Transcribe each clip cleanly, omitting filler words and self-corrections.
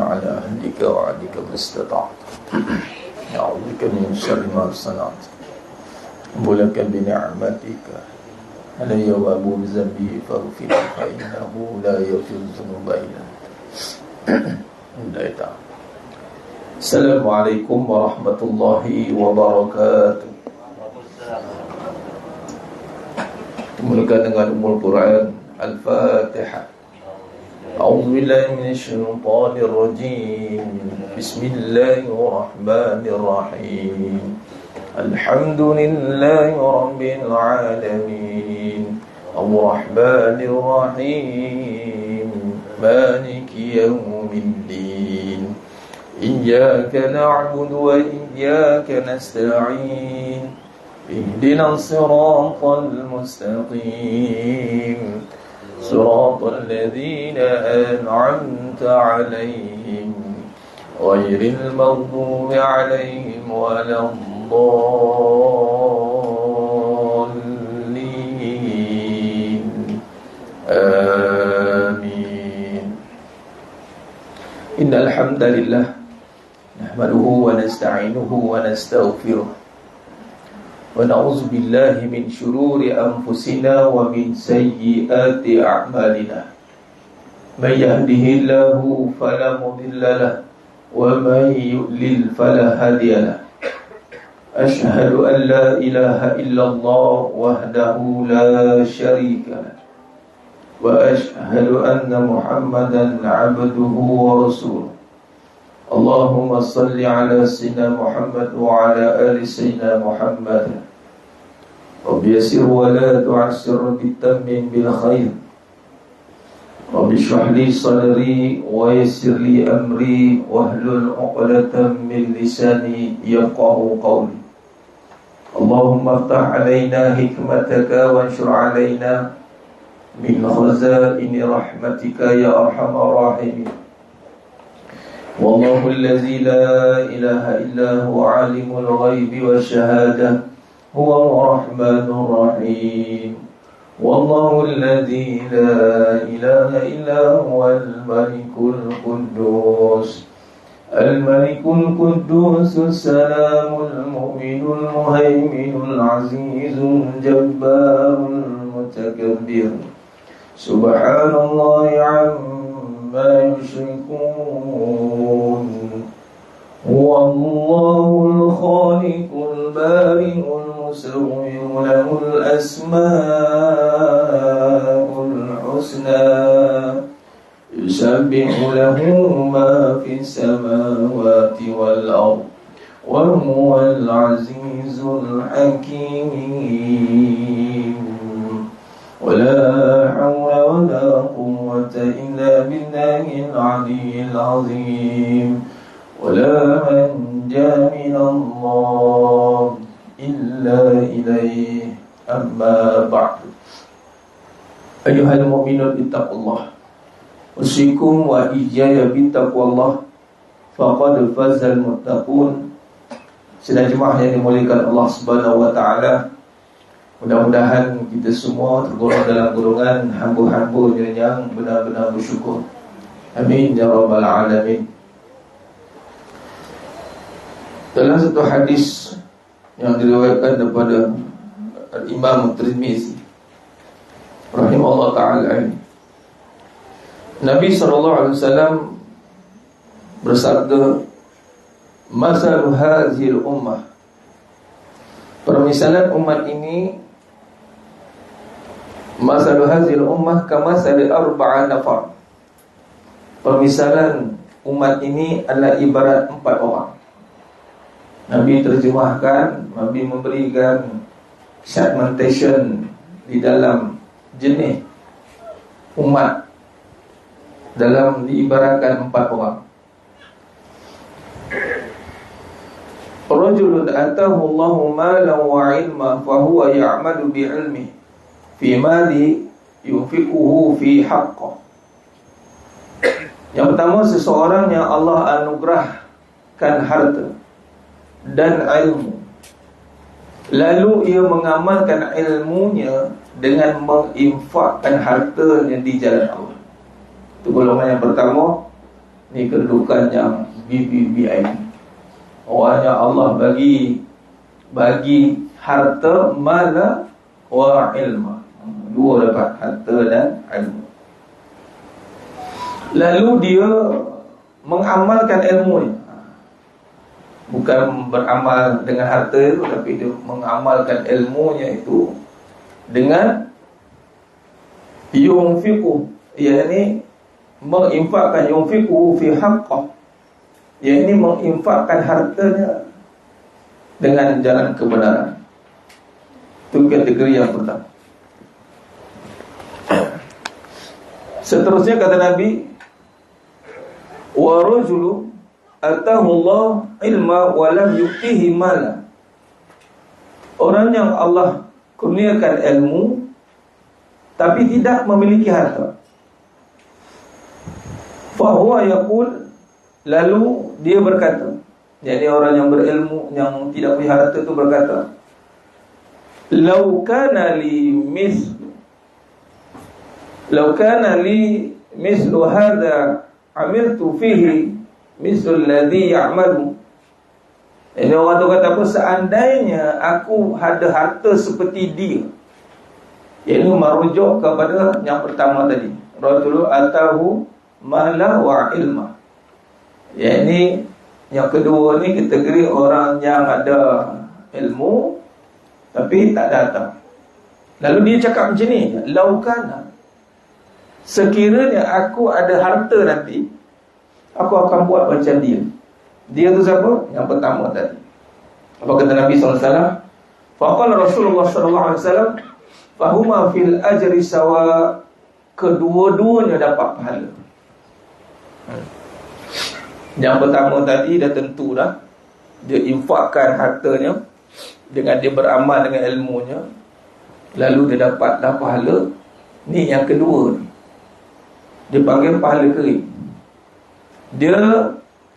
على أهلك وعليك ما استطعت أعوذ بك من شر ما صنعت بلك بنعمتك علي وأبو بذنبي فاغفر فإنه لا يغفر الذنوب إلا أنت. السلام عليكم ورحمة الله وبركاته. Dimulakan dengan Ummul Quran Al-Fatihah. A'udzu billahi minasyaitonir rajim. Bismillahir rahim. Alhamdulillahi rabbil alamin. Ar-Rahmanir Rahim. Maliki yaumiddin. Iyyaka na'budu wa iyyaka nasta'in. اهدنا الصراط المستقيم صراط الذين أنعمت عليهم غير المغضوب عليهم ولا الضالين آمين. إن الحمد لله نحمده ونستعينه ونستغفره ونعوذ بالله من شرور أنفسنا ومن سيئات أعمالنا. من يهده الله فلا مضل له ومن يضلل فلا هادي له. أشهد أن لا إله إلا الله وحده لا شريك له وأشهد أن محمدا عبده ورسوله. اللهم صل على سيدنا محمد وعلى آل سيدنا محمد. رب يسر ولا تعسر بالتمم بالخير. رب اشرح لي صدري ويسر لي أمري واحلل عقدة من لساني يفقهوا قولي. اللهم افتح علينا حكمتك وانشر علينا من خزائن رحمتك يا أرحم الراحمين. والله الذي لا إله إلا هو عالم الغيب والشهادة هو الرحمن الرحيم. والله الذي لا إله إلا هو الملك القدوس الملك القدوس السلام المؤمن المهيمن العزيز الجبار المتكبر. سبحان الله عما يشركون. هو الله الخالق البارئ المصور له الأسماء الحسنى يسبح له ما في السماوات والأرض وهو العزيز الحكيم. ولا حول ولا قوة إلا بالله العلي العظيم. ولا منجا من الله إلا إليه. أما بعد. أيها المؤمنون اتقوا الله. أوصيكم وإياي بتقوى الله فقد فاز المتقون. Sidang jemaah yang dimuliakan Allah Subhanahu wa taala, mudah-mudahan kita semua tergolong dalam golongan hamba-hamba yang benar-benar bersyukur. Amin ya rabbal alamin. Dalam satu hadis yang diriwayatkan daripada Imam Tirmizi rahimahullah ta'ala, Nabi SAW bersabda, Masalu hazil ummah, permisalan umat ini, Masalu hazil ummah kamasali arba'a nafar, permisalan umat ini adalah ibarat 4 orang. Nabi terjemahkan, Nabi memberikan segmentation di dalam jenis umat, dalam diibaratkan 4 orang. Rajulun atahu Allahu malan wa ilma fahuwa ya'malu bi'ilmi fi mali yunfiquhu fi haqqah. Yang pertama, seseorang yang Allah anugerahkan harta dan ilmu, lalu ia mengamalkan ilmunya dengan menginfakkan hartanya di jalan Allah. Itu golongan yang pertama, Ni kedudukan yang BBBI. Orang yang Allah bagi harta, mala wa ilma. Dua dapat, harta dan ilmu. Lalu dia mengamalkan ilmu ni. Bukan beramal dengan harta itu, tapi dia mengamalkan ilmunya itu dengan yunfiqu, yakni menginfakkan, yunfiqu fi haqqah, yakni menginfakkan hartanya dengan jalan kebenaran. Itu kategori yang pertama. Seterusnya kata Nabi, wa rajulu atahullah ilma wa lam yu'tihi mala. Orang yang Allah kurniakan ilmu tapi tidak memiliki harta. Fahuwa yaqul, lalu dia berkata, jadi orang yang berilmu yang tidak punya harta itu berkata, Lau kana li mislu hadha amiltu fihi mislu alladhi ya'malu. Ini orang tu kata apa? Seandainya aku ada harta seperti dia. Ini merujuk kepada yang pertama tadi, rajulu atahu mala wa ilma. Ini yang kedua ni kategori orang yang ada ilmu tapi tak datang. Lalu dia cakap macam ni, laukana, sekiranya aku ada harta nanti, aku akan buat macam dia. Dia tu siapa? Yang pertama tadi. Apa kata Nabi SAW? Faqala Rasulullah SAW, fahuma fil ajri sawa, kedua-duanya dapat pahala. Yang pertama tadi dah tentu dah, dia infakkan hartanya dengan dia beramal dengan ilmunya, lalu dia dapatlah pahala. Ni yang kedua ni, dia panggil pahala kering. Dia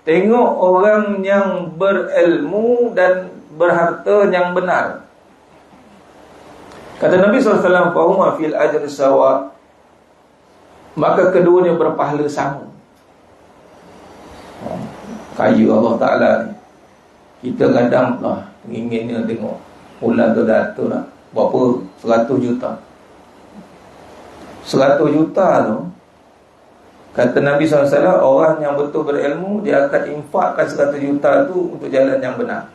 tengok orang yang berilmu dan berharta yang benar. Kata Nabi SAW, fahuma fil ajri sawa, maka keduanya berpahala sama. Kaya Allah Ta'ala ni, kita kadang lah inginnya tengok bulan tu datuk lah berapa 100 juta. 100 juta tu, kata Nabi SAW, orang yang betul berilmu, dia akan infakkan 100 juta tu untuk jalan yang benar.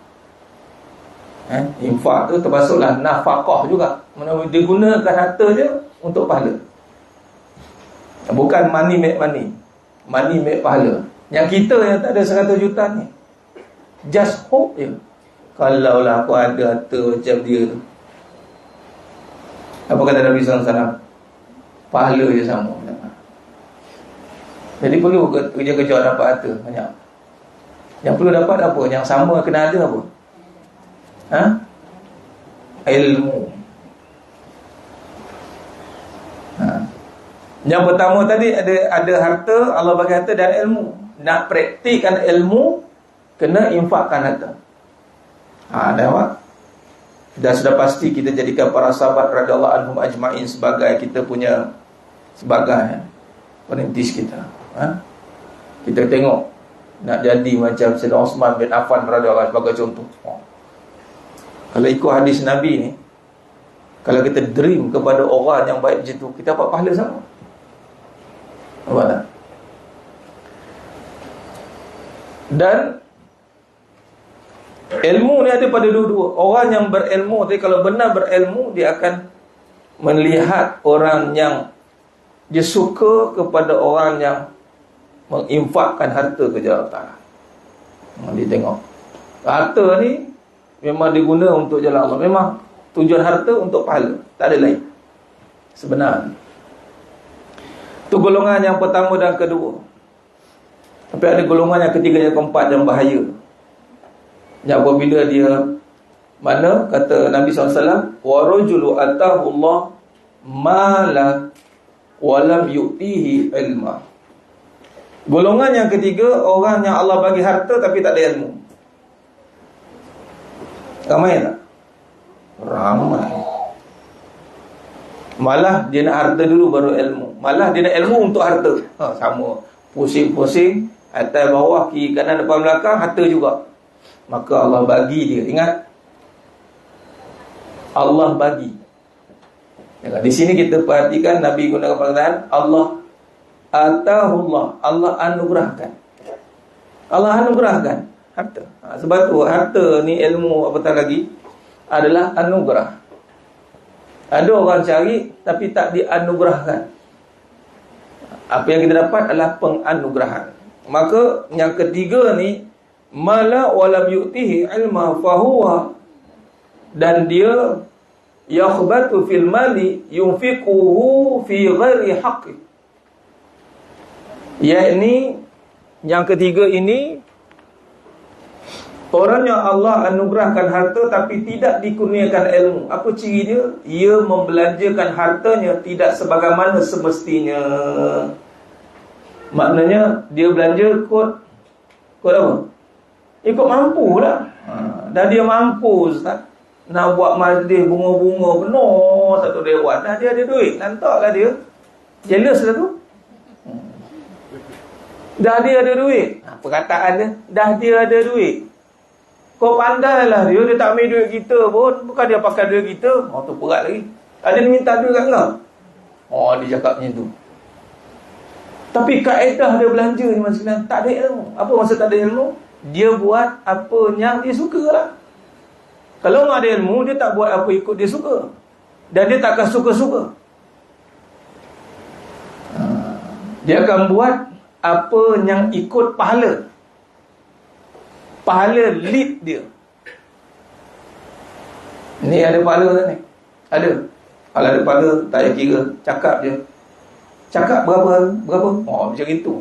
Infak tu termasuklah nafkah juga. Dia gunakan harta je untuk pahala. Bukan money make money, money make pahala. Yang kita yang tak ada 100 juta ni, just hope je, kalaulah aku ada harta macam dia tu. Apa kata Nabi SAW? Pahala je sama. Jadi perlu kerja-kerja dapat harta banyak. Yang perlu dapat apa? Yang sama kena ada apa? Ilmu. Yang pertama tadi ada harta, Allah bagi harta dan ilmu. Nak praktikkan ilmu, kena infakkan harta. Dah sudah pasti kita jadikan para sahabat radhiyallahu anhum ajma'in sebagai kita punya, sebagai perintis kita. Kita tengok nak jadi macam Sayyidina Osman bin Affan radhiyallahu anhu sebagai contoh. Kalau ikut hadis Nabi ni, kalau kita dream kepada orang yang baik macam tu, kita dapat pahala sama. Nampak tak? Dan ilmu ni ada pada dua-dua. Orang yang berilmu, tapi kalau benar berilmu, dia akan melihat orang yang dia suka kepada orang yang menginfakkan harta ke jalan Allah. Dia tengok harta ni memang diguna untuk jalan Allah. Memang tujuan harta untuk pahala, tak ada lain sebenarnya. Itu golongan yang pertama dan kedua. Tapi ada golongan yang ketiga, yang keempat, yang bahaya. Yang apabila dia, mana kata Nabi SAW, wa rajulu atahu Allah mala wa lam yu'tihi ilma. Golongan yang ketiga, orang yang Allah bagi harta tapi tak ada ilmu. Ramai tak? Ramai. Malah dia nak harta dulu baru ilmu. Malah dia nak ilmu untuk harta. Sama. Pusing-pusing atas bawah, kiri kanan depan belakang, harta juga. Maka Allah bagi dia. Ingat, Allah bagi. Di sini kita perhatikan Nabi gunakan perkataan Allah atahullah, Allah anugerahkan. Allah anugerahkan harta. Sebab tu harta ni, ilmu apatah lagi, adalah anugerah. Ada orang cari tapi tak dianugerahkan. Apa yang kita dapat adalah penganugerahan. Maka yang ketiga ni, mala walam yu'tihi ilma fahuwa, dan dia yakhbatu fil mali yunfiquhu fi ghairi haqqi. Yakni yang ketiga ini, orang yang Allah anugerahkan harta tapi tidak dikurniakan ilmu. Apa ciri dia? Ia membelanjakan hartanya tidak sebagaimana semestinya. Maknanya dia belanja kod apa? Ikut mampu lah. Dah dia mampu, Ustaz, nak buat majlis bunga-bunga penuh satu dewan, dah dia ada duit, lantaklah dia jealous lah tu. Dah dia ada duit, perkataan dia, dah dia ada duit. Kau pandailah dia tak ambil duit kita pun, bukan dia pakai duit kita. Tu berat lagi. Ada dia minta duit kat kau. Dia cakap macam tu. Tapi kaedah dia belanja ni maksudnya tak ada ilmu. Apa maksud tak ada ilmu? Dia buat apa yang dia suka lah. Kalau tak ada ilmu, dia tak buat apa ikut dia suka. Dan dia takkan suka-suka. Dia akan buat apa yang ikut pahala. Pahala lead dia. Ni ada pahala tak ni? Ada. Kalau ada pahala, tak payah kira, cakap je. Cakap berapa? Macam itu.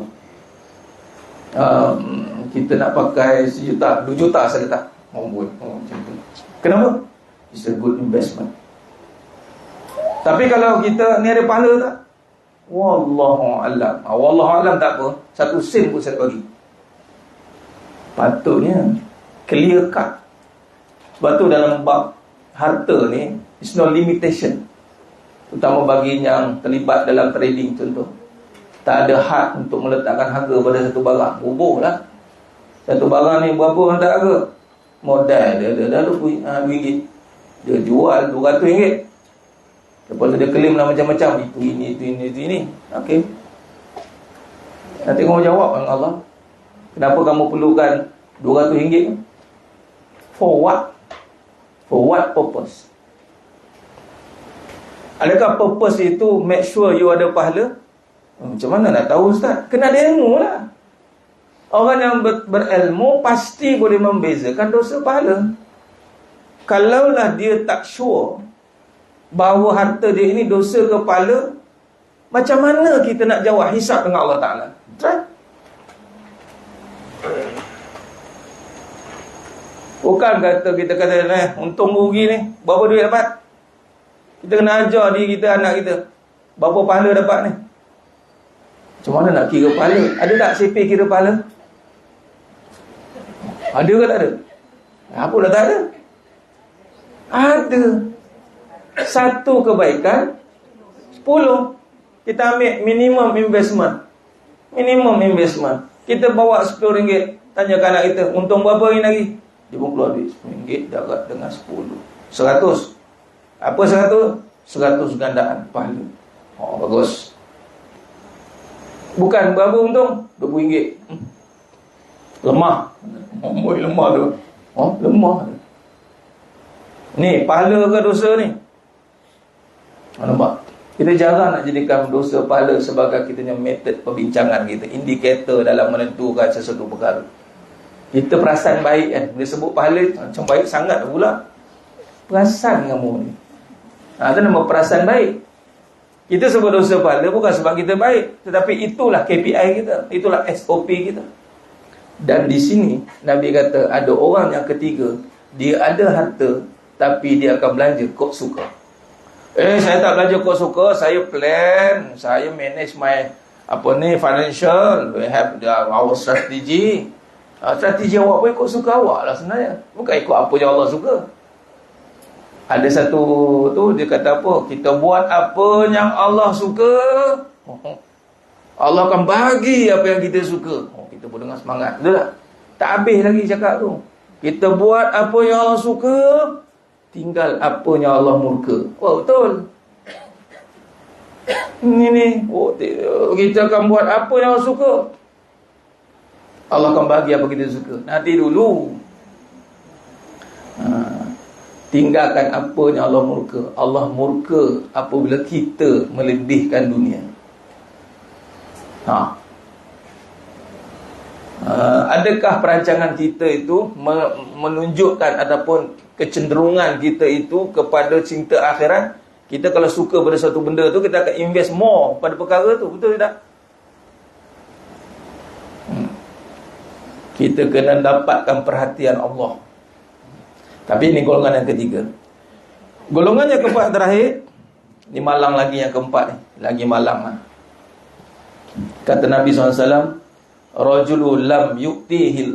Kita nak pakai 1 juta, 2 juta saya letak. Macam tu. Kenapa? It's a good investment. Tapi kalau kita ni ada pahala tak? Wallahu a'lam. Wallahu a'lam tak apa. 1 sen pun saya bagi. Patutnya clear cut. Sebab tu dalam bab harta ni, it's no limitation. Terutama bagi yang terlibat dalam trading contoh. Tak ada had untuk meletakkan harga pada satu barang. Bubuh lah. Satu barang ni berapa orang tak harga? Modal dia dah RM20. Dia jual RM200. Lepas tu dia claim lah macam-macam. Itu ini. Okey. Nanti kamu jawab dengan Allah. Kenapa kamu perlukan RM200? For what? For what purpose? Adakah purpose itu make sure you ada pahala? Macam mana nak tahu, Ustaz? Kena ada ilmu lah. Orang yang berilmu pasti boleh membezakan dosa pahala. Kalaulah dia tak sure bahawa harta dia ini dosa ke pahala, macam mana kita nak jawab hisab dengan Allah Ta'ala? Try. Bukan kita kata untung rugi ni, berapa duit dapat? Kita kena ajar diri kita, anak kita, berapa pahala dapat ni. Macam mana nak kira pahala? Ada tak CP kira pahala? Ada ke tak ada? Apa dah tak ada? Ada. 1 kebaikan 10. Kita ambil minimum investment. Kita bawa RM10, tanya anak kita, untung berapa ini lagi? Dia pun keluar duit RM10 darat dengan 10. 100. Apa 100? 100 gandaan pahala. Bagus. Bukan berapa untung? RM20. Lemah. Lemah tu. Lemah. Ni pahala ke dosa ni? Nampak? Kita jarang nak jadikan dosa pahala sebagai kita punya metod perbincangan kita, indikator dalam menentukan sesuatu perkara. Kita perasan baik kan, dia sebut pahala macam baik sangat pula. Perasan kamu ni. Itu nama perasan baik. Kita sebut dosa pahala bukan sebab kita baik, tetapi itulah KPI kita, itulah SOP kita. Dan di sini Nabi kata ada orang yang ketiga, dia ada harta tapi dia akan belanja kok suka. Saya tak belanja kok suka, saya plan, saya manage my financial, we have our strategy. Strategi awak pun ikut suka awak lah sebenarnya, bukan ikut apa yang Allah suka. Ada satu tu dia kata apa? Kita buat apa yang Allah suka, Allah akan bagi apa yang kita suka. Kita kita pun dengan semangat. Betul tak? Tak habis lagi cakap tu. Kita buat apa yang Allah suka, tinggal apa yang Allah murka. Oh, betul. Ini kita akan buat apa yang Allah suka, Allah akan bagi apa kita suka. Nanti dulu tinggalkan apa yang Allah murka. Allah murka apabila kita melebihkan dunia. Adakah perancangan kita itu menunjukkan ataupun kecenderungan kita itu kepada cinta akhirat? Kita kalau suka pada satu benda tu, kita akan invest more pada perkara tu. Betul tak? Kita kena dapatkan perhatian Allah. Tapi ini golongan yang ketiga. Golongan yang keempat terakhir, ni malang lagi yang keempat ni. Lagi malang. Kata Nabi SAW, Rajulun lam yu'tihi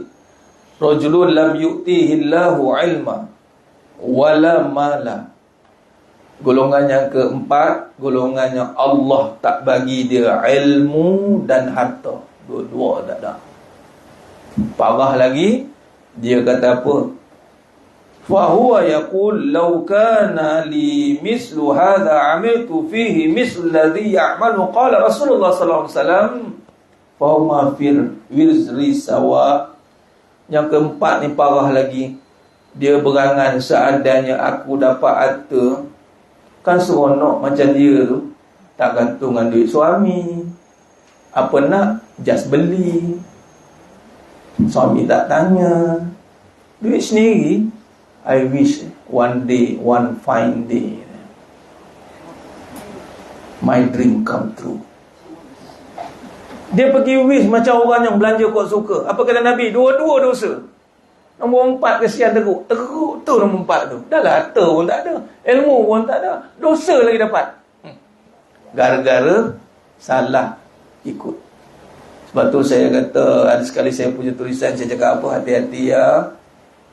Allahu ilma wala mala. Golongan yang keempat, golongan yang Allah tak bagi dia ilmu dan harta. Dua-dua tak ada. Parah lagi, dia kata apa? Fahuwa yaqul law kana li mislu hadha amiltu fihi mislu alladhi ya'malu. Qala Rasulullah sallallahu alaihi wasallam fahuma fir wizri sawa. Yang keempat ni parah lagi. Dia berangan, seandainya aku dapat harta, kan seronok macam dia tu, tak gantung dengan duit suami. Apa nak, just beli. Suami tak tanya, duit sendiri. I wish one day, one fine day, my dream come true. Dia pergi wish macam orang yang belanja kot suka. Apa kata Nabi? Dua-dua dosa. Nombor 4 kesian teruk. Teruk tu nombor 4 tu. Dah lah, harta pun tak ada, ilmu pun tak ada, dosa lagi dapat. Gara-gara salah ikut. Sebab tu saya kata, ada sekali saya punya tulisan, saya cakap apa, hati-hati ya.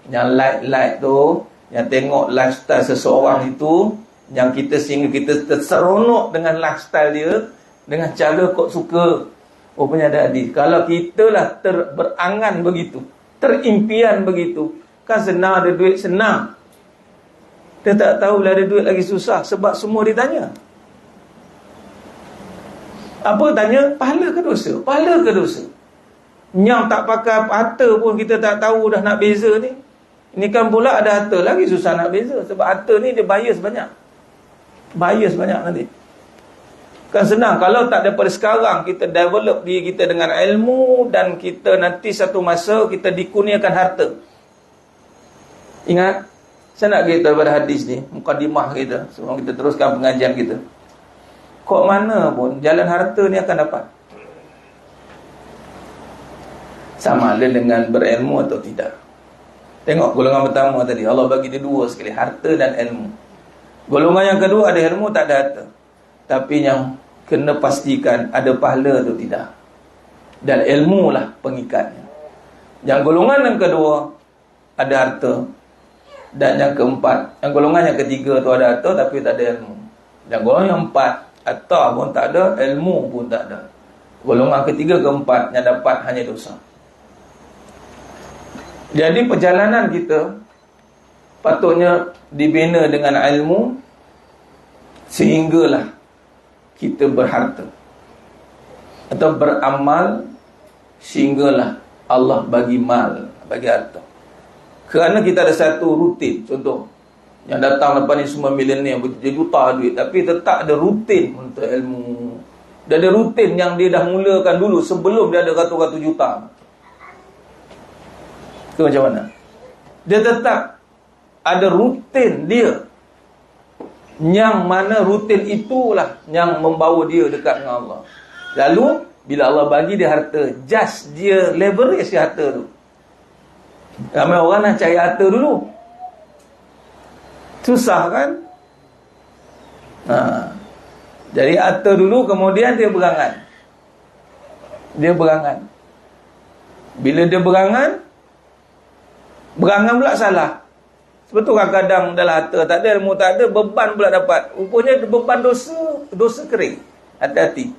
Yang like tu, yang tengok lifestyle seseorang itu, yang kita sehingga kita terseronok dengan lifestyle dia, dengan cara kok suka. Rupanya ada hadis, kalau kita lah berangan begitu, terimpian begitu, kan senang ada duit, senang. Dia tak tahu bila ada duit lagi susah, sebab semua ditanya. Apa tanya? Pahala ke dosa? Pahala ke dosa? Yang tak pakai harta pun kita tak tahu dah nak beza ni. Ini kan pula ada harta lagi susah nak beza. Sebab harta ni dia bias banyak. Bias banyak nanti. Kan senang kalau tak daripada sekarang kita develop diri kita dengan ilmu, dan kita nanti satu masa kita dikurniakan harta. Ingat, saya nak kita daripada hadis ni, mukadimah kita, sebelum kita teruskan pengajian kita. Kok mana pun jalan harta ni akan dapat. Sama ada dengan berilmu atau tidak. Tengok golongan pertama tadi, Allah bagi dia dua sekali, harta dan ilmu. Golongan yang kedua ada ilmu tak ada harta. Tapi yang kena pastikan ada pahala atau tidak. Dan ilmu lah pengikatnya. Yang golongan yang kedua ada harta. Dan yang keempat, yang golongan yang ketiga tu ada harta tapi tak ada ilmu. Dan golongan yang empat, harta pun tak ada, ilmu pun tak ada. Golongan ketiga keempat yang dapat hanya dosa. Jadi perjalanan kita patutnya dibina dengan ilmu, sehinggalah kita berharta, atau beramal sehinggalah Allah bagi mal, bagi harta. Kerana kita ada satu rutin. Contoh, yang datang lepas ni semua milenial berjuta duit, tapi tetap ada rutin untuk ilmu. Dia ada rutin yang dia dah mulakan dulu sebelum dia ada ratus-ratus juta. Itu macam mana? Dia tetap ada rutin dia, yang mana rutin itulah yang membawa dia dekat dengan Allah. Lalu bila Allah bagi dia harta, just dia leverage harta tu. Ramai orang nak cari harta dulu, susah kan? Jadi harta dulu, kemudian dia berangan. Dia berangan. Bila dia berangan pula salah. Sebab tu kadang-kadang dalam harta tak ada, ilmu tak ada, beban pula dapat. Rupanya beban dosa kering. Hati-hati.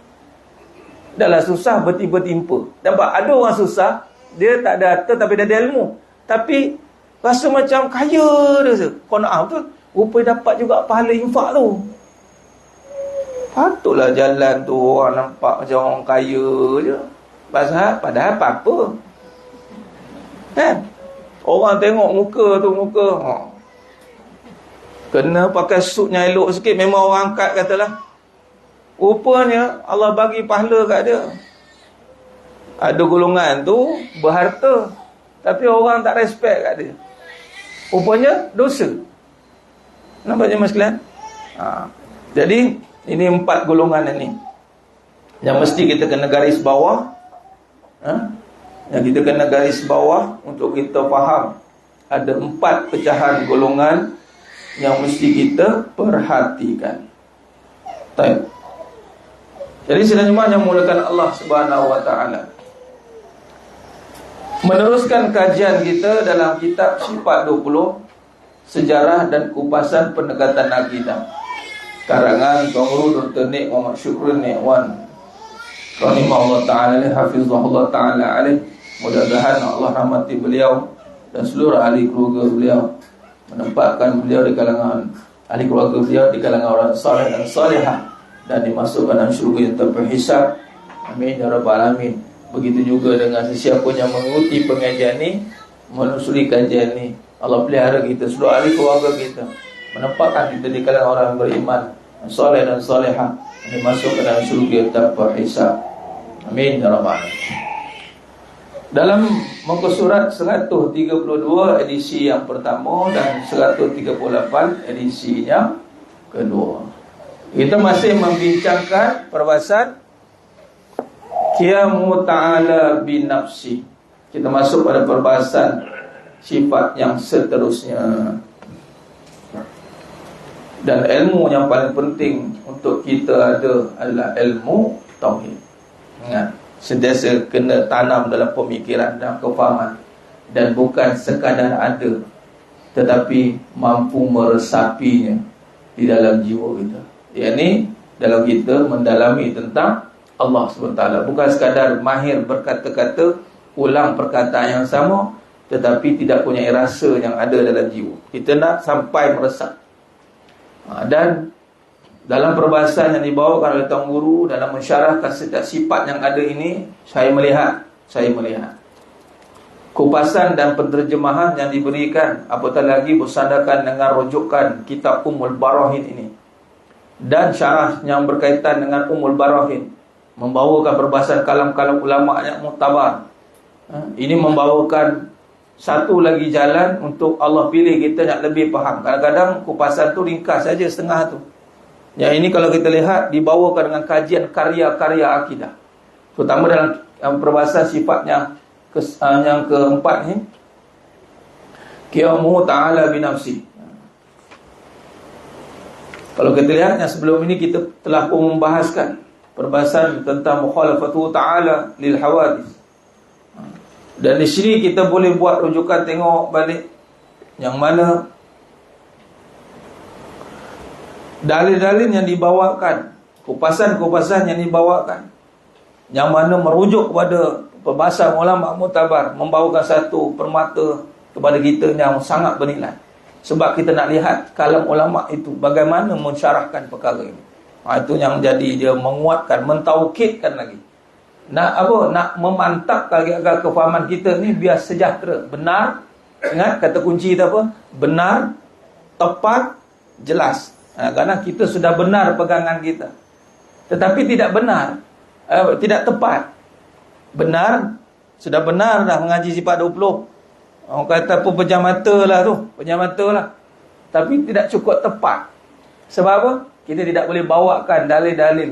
Dahlah susah bertimpa-timpa. Nampak ada orang susah, dia tak ada harta tapi dia ada ilmu. Tapi rasa macam kaya dia. Qanaah tu, rupanya dapat juga pahala infak tu. Patutlah jalan tu orang nampak macam orang kaya je. Padahal apa-apa. Kan? Orang tengok muka tu, kena pakai suitnya elok sikit, memang orang angkat katalah. Rupanya Allah bagi pahala kat dia. Ada golongan tu berharta, tapi orang tak respect kat dia. Rupanya dosa. Nampak je mas sekalian? Jadi ini 4 golongan ini yang mesti kita kena garis bawah. Yang kita kena garis bawah untuk kita faham. Ada 4 pecahan golongan yang mesti kita perhatikan. Baik. Jadi selanjutnya yang mulakan Allah Subhanahu wa taala. Meneruskan kajian kita dalam kitab Sifat 20, Sejarah dan Kupasan Pendekatan Akidah, karangan Tuan Dr. Nik Muhammad Syukrun Nikwan rahimahullah ta'ala, hafizahullah ta'ala alaih. Mudah-mudahan Allah rahmati beliau dan seluruh ahli keluarga beliau, menempatkan beliau di kalangan ahli keluarga beliau di kalangan orang saleh dan salihah, dan dimasukkan dalam syurga yang tanpa hisab. Amin ya rabbal alamin. Begitu juga dengan sesiapa yang mengikuti pengajian ini, menelusuri kajian ini, Allah pelihara kita, seluruh ahli keluarga kita, menempatkan kita di kalangan orang beriman, saleh dan salihah, dimasukkan dalam syurga yang tanpa hisab. Amin ya rabbal alamin. Dalam muka surat 132 edisi yang pertama dan 138 edisi yang kedua, kita masih membincangkan perbahasan qiyamu ta'ala binafsi. Kita masuk pada perbahasan sifat yang seterusnya. Dan ilmu yang paling penting untuk kita ada adalah ilmu tauhid. Ingat, sentiasa kena tanam dalam pemikiran dan kefahaman, dan bukan sekadar ada, tetapi mampu meresapinya di dalam jiwa kita. Yakni dalam kita mendalami tentang Allah SWT, bukan sekadar mahir berkata-kata, ulang perkataan yang sama, tetapi tidak punya rasa yang ada dalam jiwa. Kita nak sampai meresap. Dan dalam perbahasan yang dibawakan oleh Tuan Guru dalam mensyarahkan setiap sifat yang ada ini, saya melihat kupasan dan penterjemahan yang diberikan, apatah lagi bersandarkan dengan rujukan kitab Ummul Barahin ini, dan syarah yang berkaitan dengan Ummul Barahin, membawakan perbahasan kalam-kalam ulama yang muktabar. Ini membawakan satu lagi jalan untuk Allah pilih kita nak lebih faham. Kadang-kadang kupasan tu ringkas saja setengah tu. Yang ini kalau kita lihat dibawakan dengan kajian karya-karya akidah, terutama dalam perbahasan sifat yang keempat ni, qiyamu ta'ala binafsi. Kalau kita lihat yang sebelum ini kita telah pun membahaskan perbahasan tentang mukhalafatu ta'ala lil hawadis. Dan di sini kita boleh buat rujukan, tengok balik yang mana dalil-dalil yang dibawakan, kupasan-kupasan yang dibawakan, yang mana merujuk kepada perbahasan ulama muktabar, membawakan satu permata kepada kita yang sangat bernilai. Sebab kita nak lihat kalam ulama itu bagaimana mensyarahkan perkara ini. Itu yang jadi dia menguatkan, mentaukidkan lagi. Nak memantapkan agar kefahaman kita ni biar sejahtera, benar. Ingat kata kunci kita apa? Benar, tepat, jelas. Kerana kita sudah benar pegangan kita, tetapi tidak benar, tidak tepat. Benar, sudah benar dah mengaji sifat 20. Orang kata apa, pejam mata lah tu, pejam mata lah, tapi tidak cukup tepat. Sebab apa? Kita tidak boleh bawakan dalil-dalil.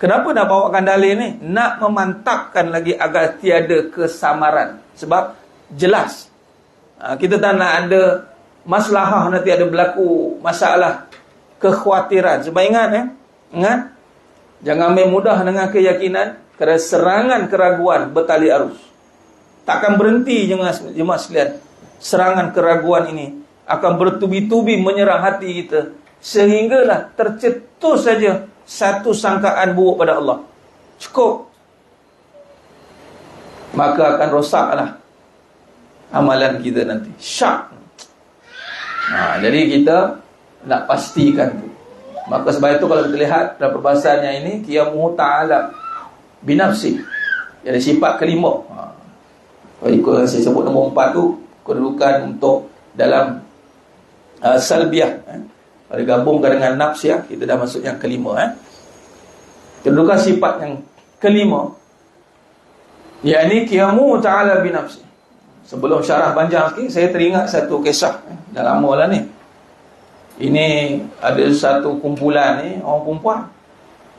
Kenapa nak bawakan dalil ni? Nak memantapkan lagi agar tiada kesamaran. Sebab jelas, kita tak nak ada maslahah nanti ada berlaku masalah kekhawatiran. Sebab ingat jangan ambil mudah dengan keyakinan, kerana serangan keraguan bertali arus. Takkan berhenti jemaah sekalian. Serangan keraguan ini akan bertubi-tubi menyerang hati kita, sehinggalah tercetus saja satu sangkaan buruk pada Allah. cukup, maka akan rosaklah amalan kita nanti. Syak. Jadi kita nak pastikan tu. Maka sebab itu kalau kita lihat dalam perbahasannya ini, qiyamuhu ta'ala binafsi, jadi sifat kelima. Kalau ikut saya sebut nombor 4 tu, kedudukan untuk dalam salbiah. Kalau digabungkan dengan nafsiah, kita dah masuk yang kelima. Kedudukan sifat yang kelima, yakni qiyamuhu ta'ala binafsi. Sebelum syarah panjang sikit, saya teringat satu kisah. Dah lama lah ni. Ini ada satu kumpulan ni, orang perempuan.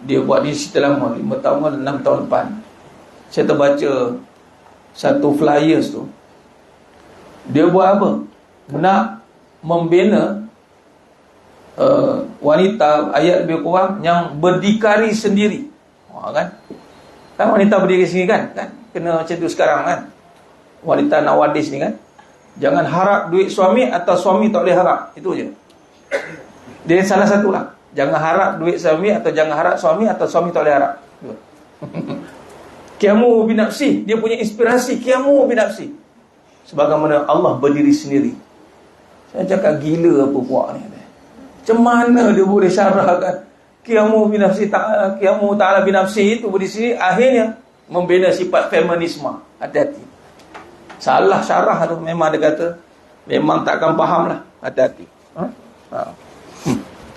Dia buat ni cerita lama, 5 tahun, 6 tahun depan. Saya terbaca satu flyers tu. Dia buat apa? Nak membina wanita, ayat lebih kurang, yang berdikari sendiri. Kan wanita berdikari sendiri kan kena macam tu sekarang kan. Wanita nowadays ni kan, jangan harap duit suami atau suami tak boleh harap. Itu je. Dia salah satulah. Jangan harap duit suami atau jangan harap suami atau suami tak boleh harap. Qiyamuhu binafsi, dia punya inspirasi qiyamuhu binafsi. Sebagaimana Allah berdiri sendiri. Saya cakap gila apa puak ni. Macam mana dia boleh syarahkan qiyamuhu binafsi ta'ala, qiyamuhu ta'ala binafsi itu berdiri sendiri, akhirnya membina sifat feminisme. Hati-hati. Salah syarah tu, memang dia kata memang takkan faham lah. Hati-hati.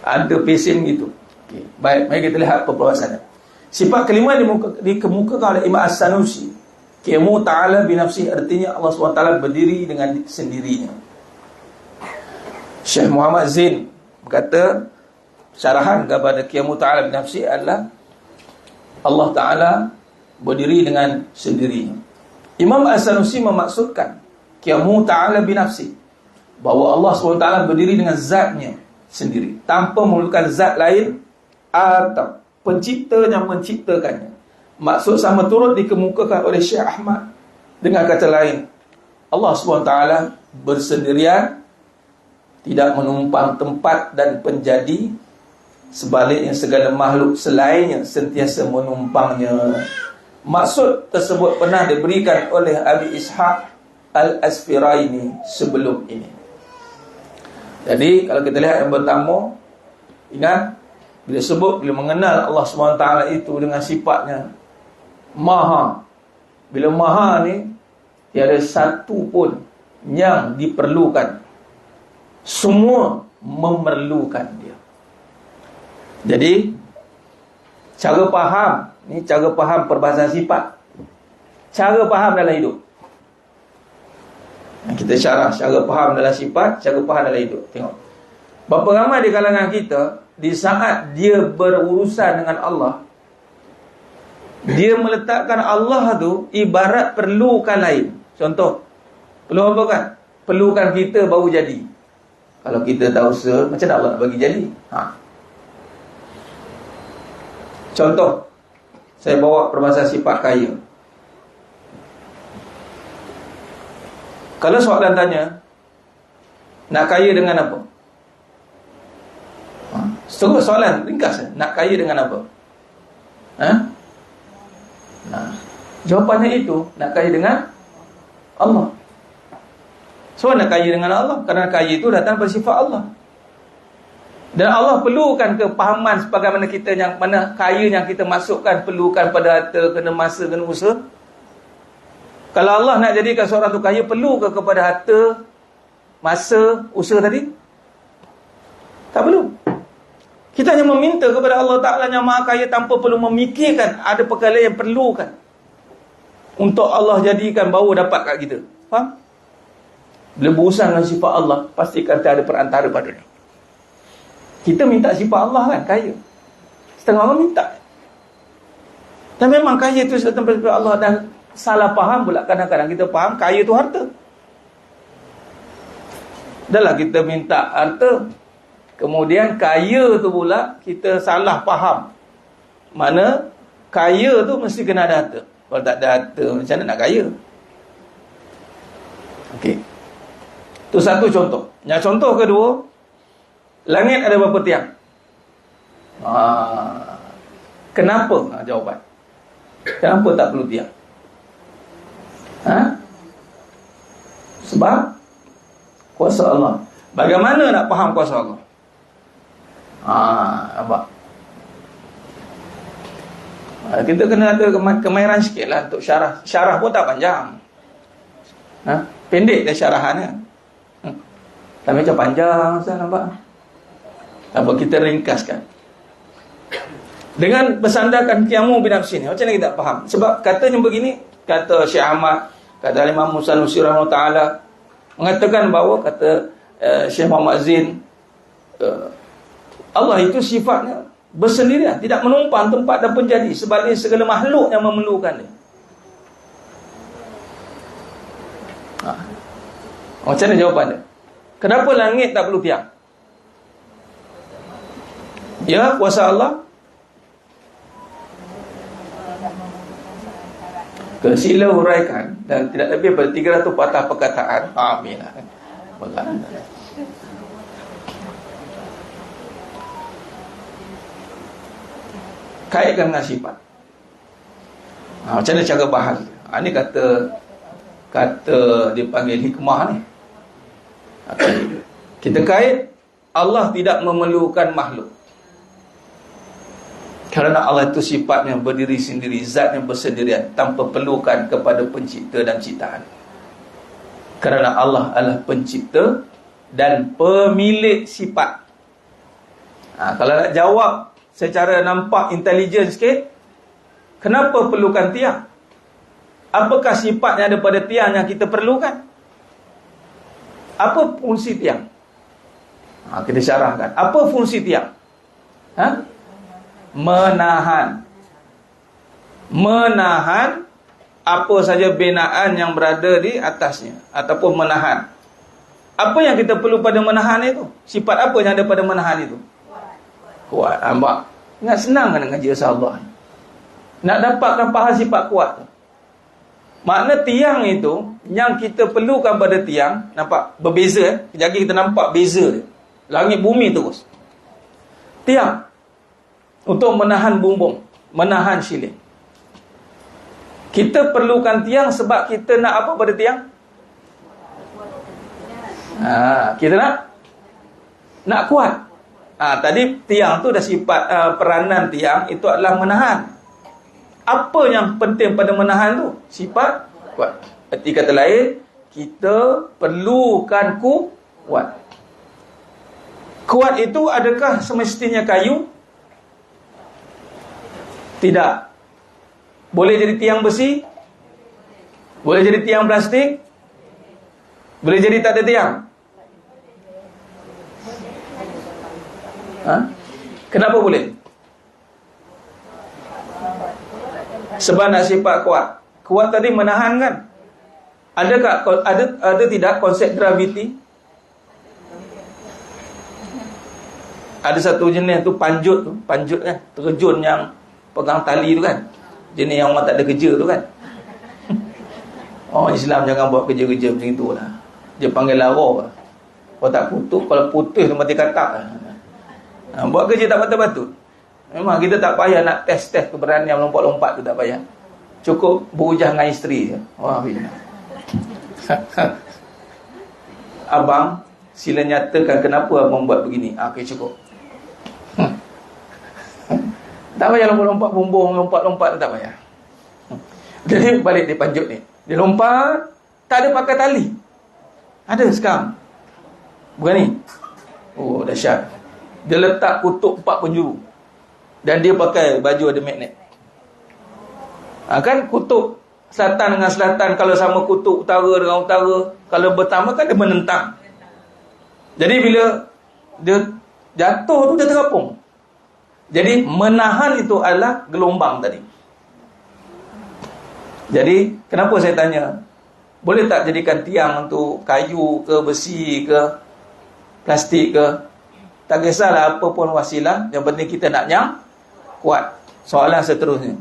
Ada pesen gitu. Okay. Baik, mari kita lihat perbahasannya. Sifat kelima dikemukakan oleh Imam As-Sanusi. Qiyamuhu ta'ala binafsi, artinya Allah SWT berdiri dengan sendirinya. Syekh Muhammad Zain berkata, syarahan kepada qiyamuhu ta'ala binafsi adalah Allah Ta'ala berdiri dengan sendirinya. Imam As-Sanusi memaksudkan qiyamuhu ta'ala binafsi, bahawa Allah SWT berdiri dengan zatnya sendiri, tanpa memerlukan zat lain atau pencipta yang menciptakannya. Maksud sama turut dikemukakan oleh Syekh Ahmad. Dengan kata lain, Allah SWT bersendirian, tidak menumpang tempat dan penjadi, sebaliknya segala makhluk selainnya sentiasa menumpangnya. Maksud tersebut pernah diberikan oleh Abi Ishaq Al-Asfiraini sebelum ini. Jadi kalau kita lihat yang pertama, ingat bila sebut, bila mengenal Allah SWT itu dengan sifatnya Maha. Bila Maha ni, tiada satu pun yang diperlukan, semua memerlukan dia. Jadi cara faham ni, cara faham perbahasan sifat, cara faham dalam hidup. Kita syarah cara faham dalam sifat, cara faham dalam hidup. Tengok berapa ramai di kalangan kita, di saat dia berurusan dengan Allah, dia meletakkan Allah tu ibarat perlukan lain. Contoh, perlu apa kan? Perlukan kita baru jadi. Kalau kita tak usaha, macam mana Allah nak bagi jadi? Contoh, saya bawa perbahasan sifat kaya. Kalau soalan tanya, nak kaya dengan apa? Setengah soalan ringkas, nak kaya dengan apa? Jawapannya itu, nak kaya dengan Allah. So nak kaya dengan Allah, kerana kaya itu datang dari sifat Allah. Dan Allah perlukan kepahaman sebagaimana kita yang mana kaya yang kita masukkan perlukan pada harta, kena masa, kena usaha. Kalau Allah nak jadikan seorang tu kaya, perlu ke kepada harta, masa, usaha tadi? Tak perlu. Kita hanya meminta kepada Allah Ta'ala yang Maha Kaya tanpa perlu memikirkan ada perkara yang perlukan untuk Allah jadikan baru dapat kat kita. Faham? Bila berurusan dengan sifat Allah, pastikan tak ada perantara padanya. Kita minta sifat Allah kan, kaya. Setengah orang minta. Dan memang kaya itu datang daripada Allah. Dan salah faham pula kadang-kadang kita faham kaya itu harta. Dahlah kita minta harta, kemudian kaya tu pula kita salah faham. Mana kaya tu mesti kena ada harta. Kalau tak ada harta, macam mana nak kaya? Okey. Itu satu contoh. Yang contoh kedua, langit ada berapa tiang? Kenapa? Jawapan. Kenapa tak perlu tiang? Sebab kuasa Allah. Bagaimana nak faham kuasa Allah? Nampak? Kita kena ada kemahiran sikit lah untuk syarah. Syarah pun tak panjang. Pendek ke syarahannya. Tak macam panjang, Ustaz, nampak? Apa kita ringkaskan. Dengan bersandarkan qiyamu binafsi ni, macam mana kita faham? Sebab katanya begini, kata Syekh Ahmad, kata Imam Musa Nusi rahimahullah ta'ala, mengatakan bahawa, kata Syekh Muhammad Zain, Allah itu sifatnya bersendirian, tidak menumpang tempat dan penjadi, sebaliknya segala makhluk yang memerlukan dia. Macam mana jawapan dia? Kenapa langit tak perlu tiang? Ya, kuasa Allah. Sila huraikan dan tidak lebih daripada 300 patah perkataan. Amin. Kaitkan dengan sifat. Macam mana cara bahas? Ini kata dipanggil hikmah ni. Kita kait, Allah tidak memerlukan makhluk. Kerana Allah itu sifatnya berdiri sendiri, zatnya bersendirian, tanpa perlukan kepada pencipta dan ciptaan. Kerana Allah adalah pencipta dan pemilik sifat. Kalau nak jawab secara nampak intelijen sikit, kenapa perlukan tiang? Apakah sifatnya daripada tiang yang kita perlukan? Apa fungsi tiang? Kita syarahkan. Apa fungsi tiang? Menahan apa saja binaan yang berada di atasnya, ataupun menahan. Apa yang kita perlu pada menahan itu? Sifat apa yang ada pada menahan itu? Kuat. Nampak? Ingat, senang kan ngaji Allah. Nak dapatkan faham sifat kuat tu. Makna tiang itu, yang kita perlukan pada tiang, nampak berbeza. Jadi kita nampak beza dia. Langit bumi terus. Tiang untuk menahan bumbung, menahan siling. Kita perlukan tiang sebab kita nak apa pada tiang? Kita nak kuat. Tadi tiang tu dah sifat, peranan tiang itu adalah menahan. Apa yang penting pada menahan tu? Sifat kuat. Arti kata lain, kita perlukan kuat. Kuat itu adakah semestinya kayu? Tidak. Boleh jadi tiang besi? Boleh jadi tiang plastik? Boleh jadi tak ada tiang? Kenapa boleh? Sebab nak sifat kuat. Kuat tadi menahan kan? Adakah ada tidak konsep graviti? Ada satu jenis tu panjut kan, terjun yang pegang tali tu kan. Jenis yang orang tak ada kerja tu kan. Orang Islam jangan buat kerja-kerja macam itu lah. Dia panggil lara. Kalau tak putus, kalau putus tu mati katak. Buat kerja tak patut-patut. Memang kita tak payah nak test keberanian lompat-lompat tu, tak payah. Cukup berhujah dengan isteri je. Wah, abang, sila nyatakan kenapa abang buat begini. Okey, cukup. Tak payah lompat-lompat bumbung, lompat-lompat tu tak payah. Jadi balik dia panjut ni. Dia lompat, tak ada pakai tali. Ada sekarang. Bukan ni. Oh, dahsyat. Dia letak kutub 4 penjuru. Dan dia pakai baju ada magnet. Kan kutub selatan dengan selatan, kalau sama kutub utara dengan utara, kalau bertambah kan dia menentang. Jadi bila dia jatuh tu dia terapung. Jadi menahan itu adalah gelombang tadi. Jadi kenapa saya tanya, boleh tak jadikan tiang untuk kayu ke, besi ke, plastik ke? Tak kisahlah apa pun wasilah, yang penting kita nak kuat. Soalan seterusnya,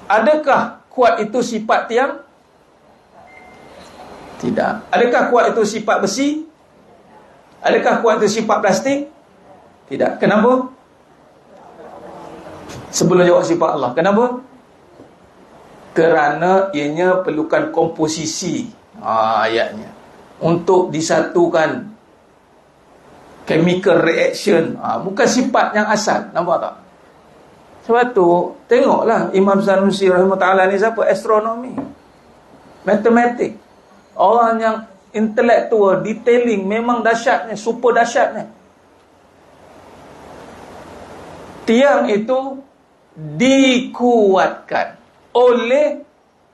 adakah kuat itu sifat tiang? Tidak. Adakah kuat itu sifat besi? Adakah kuat itu sifat plastik? Tidak. Kenapa? Sebelum jawab sifat Allah, kenapa? Kerana ianya perlukan komposisi, ayatnya, untuk disatukan chemical reaction, bukan sifat yang asal. Nampak tak? Sebab tu tengoklah Imam Sanusi rahimahullah ni siapa? Astronomi, matematik, orang yang intelektual, detailing, memang dahsyatnya, super dahsyatnya. Tiang itu dikuatkan oleh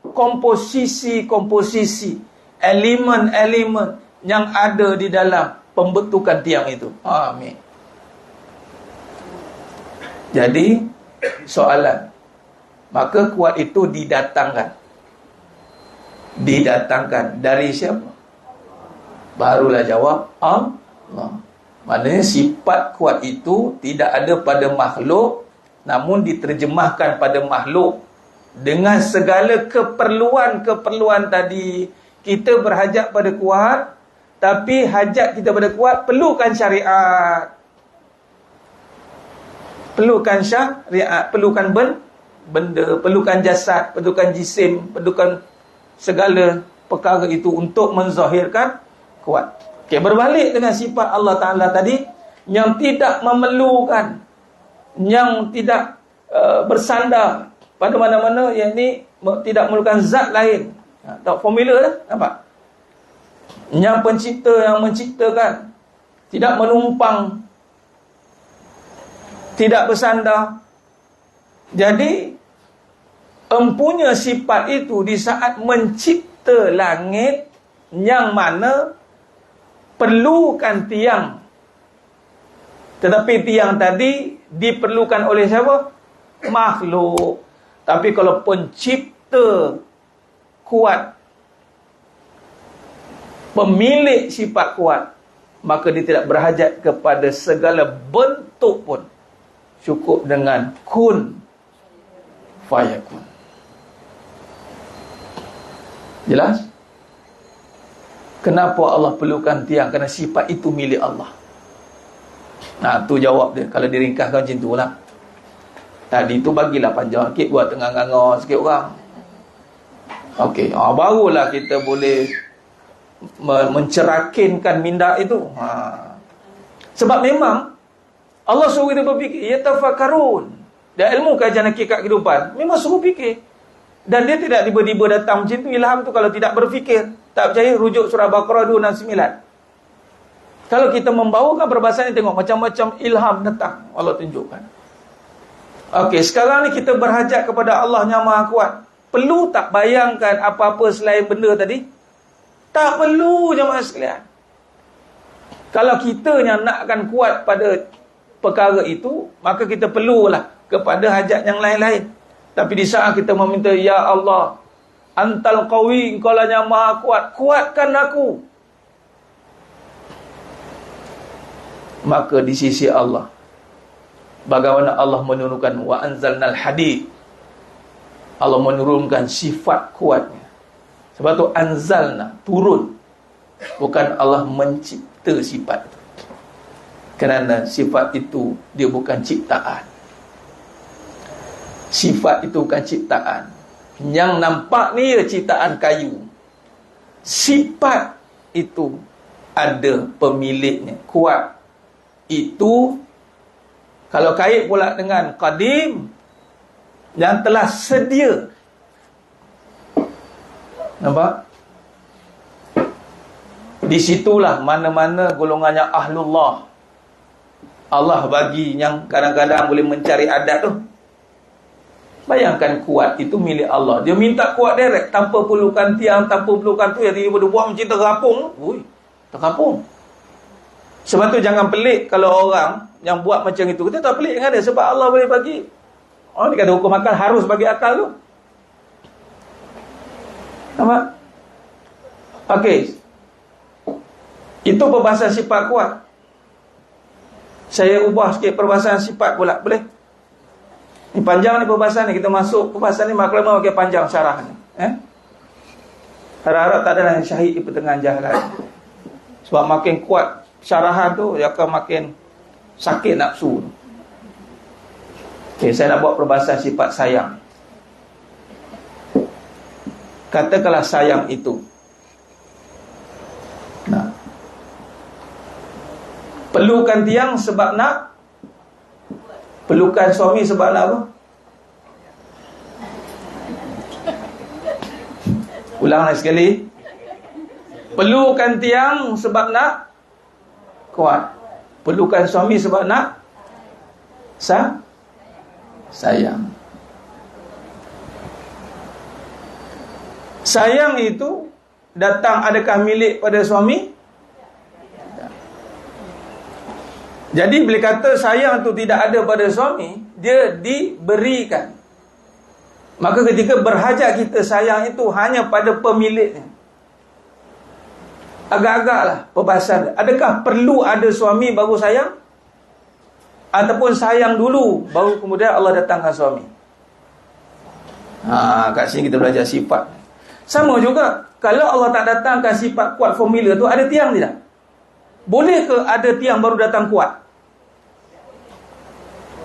komposisi-komposisi, elemen-elemen yang ada di dalam pembentukan tiang itu. Amin. Jadi soalan, maka kuat itu didatangkan dari siapa? Barulah jawab Allah. Maknanya sifat kuat itu tidak ada pada makhluk, namun diterjemahkan pada makhluk dengan segala keperluan-keperluan tadi. Kita berhajat pada kuat, tapi hajat kita pada kuat perlukan syariat, perlukan syariat, perlukan benda, perlukan jasad, perlukan jisim, perlukan segala perkara itu untuk menzahirkan kuat. Okey, berbalik dengan sifat Allah Ta'ala tadi, yang tidak memerlukan, yang tidak bersandar pada mana-mana, yang ni tidak memerlukan zat lain. Tak formula dah, nampak? Yang pencipta, yang menciptakan, tidak menumpang, tidak bersandar. Jadi empunya sifat itu di saat mencipta langit, yang mana perlukan tiang, tetapi tiang tadi diperlukan oleh siapa? Makhluk. Tapi kalau pencipta kuat, pemilik sifat kuat, maka dia tidak berhajat kepada segala bentuk pun, cukup dengan kun fayakun. Jelas? Kenapa Allah perlukan tiang? Kerana sifat itu milik Allah. Nah, tu jawab dia. Kalau diringkaskan macam tu lah. Tadi tu bagilah panjang sikit, buat tengah-tengah sikit orang. Okey, barulah kita boleh mencerakinkan minda itu. Sebab memang Allah suruh kita berfikir, yatafakkarun. Dan ilmu kajian hakikat kehidupan memang suruh fikir. Dan dia tidak tiba-tiba datang macam tu. Ilham tu kalau tidak berfikir. Tak percaya, rujuk surah Baqarah 269. Kalau kita membawakan perbahasan ni, tengok macam-macam ilham datang, Allah tunjukkan. Okey, sekarang ni kita berhajat kepada Allah yang Maha Kuat. Perlu tak bayangkan apa-apa selain benda tadi? Tak perlu, jemaah sekalian. Kalau kita yang nakkan kuat pada perkara itu, maka kita perlulah kepada hajat yang lain-lain. Tapi di saat kita meminta, ya Allah, Antal Qawi, Engkau lah yang Maha Kuat, kuatkan aku. Maka di sisi Allah, bagaimana Allah menurunkan wa anzalnal hadid, Allah menurunkan sifat kuatnya. Sebab tu anzalna, turun, bukan Allah mencipta sifat itu. Kerana sifat itu dia bukan ciptaan. Sifat itu bukan ciptaan. Yang nampak ni ya ciptaan kayu. Sifat itu ada pemiliknya, kuat. Itu kalau kait pula dengan qadim, yang telah sedia. Nampak? Di situlah mana-mana golongannya ahlullah, Allah bagi yang kadang-kadang boleh mencari adat tu. Bayangkan kuat itu milik Allah. Dia minta kuat direct, tanpa perlukan tiang, tanpa perlukan tu. Jadi dia buat macam terkapung. Ui, terkapung. Sebab tu jangan pelik kalau orang yang buat macam itu. Kita tak pelik dengan dia, sebab Allah boleh bagi. Orang ni kata hukum akal harus bagi akal tu. Nampak? Okey. Itu perbahasan sifat kuat. Saya ubah sikit perbahasan sifat pula, boleh? Ni panjang ni perbahasan ni. Kita masuk perbahasan ni maklumah pakai panjang syarah ni. Harap-harap tak ada yang syahid di pertengahan jalan. Sebab makin kuat syarahan tu, dia akan makin sakit nafsu. Okey, saya nak buat perbahasan sifat sayang. Katakanlah sayang itu. Nah, pelukan tiang sebab nak, pelukan suami sebab nak apa? Ulang lagi sekali. Pelukan tiang sebab nak kuat. Pelukan suami sebab nak sayang. Sayang itu datang adakah milik pada suami? Jadi bila kata sayang itu tidak ada pada suami, dia diberikan. Maka ketika berhajat kita sayang itu hanya pada pemiliknya. Agak-agaklah perbahasan. Adakah perlu ada suami baru sayang? Ataupun sayang dulu baru kemudian Allah datangkan suami? Kat sini kita belajar sifat. Sama juga, kalau Allah tak datangkan sifat kuat formula tu, ada tiang tidak? Boleh ke ada tiang baru datang kuat?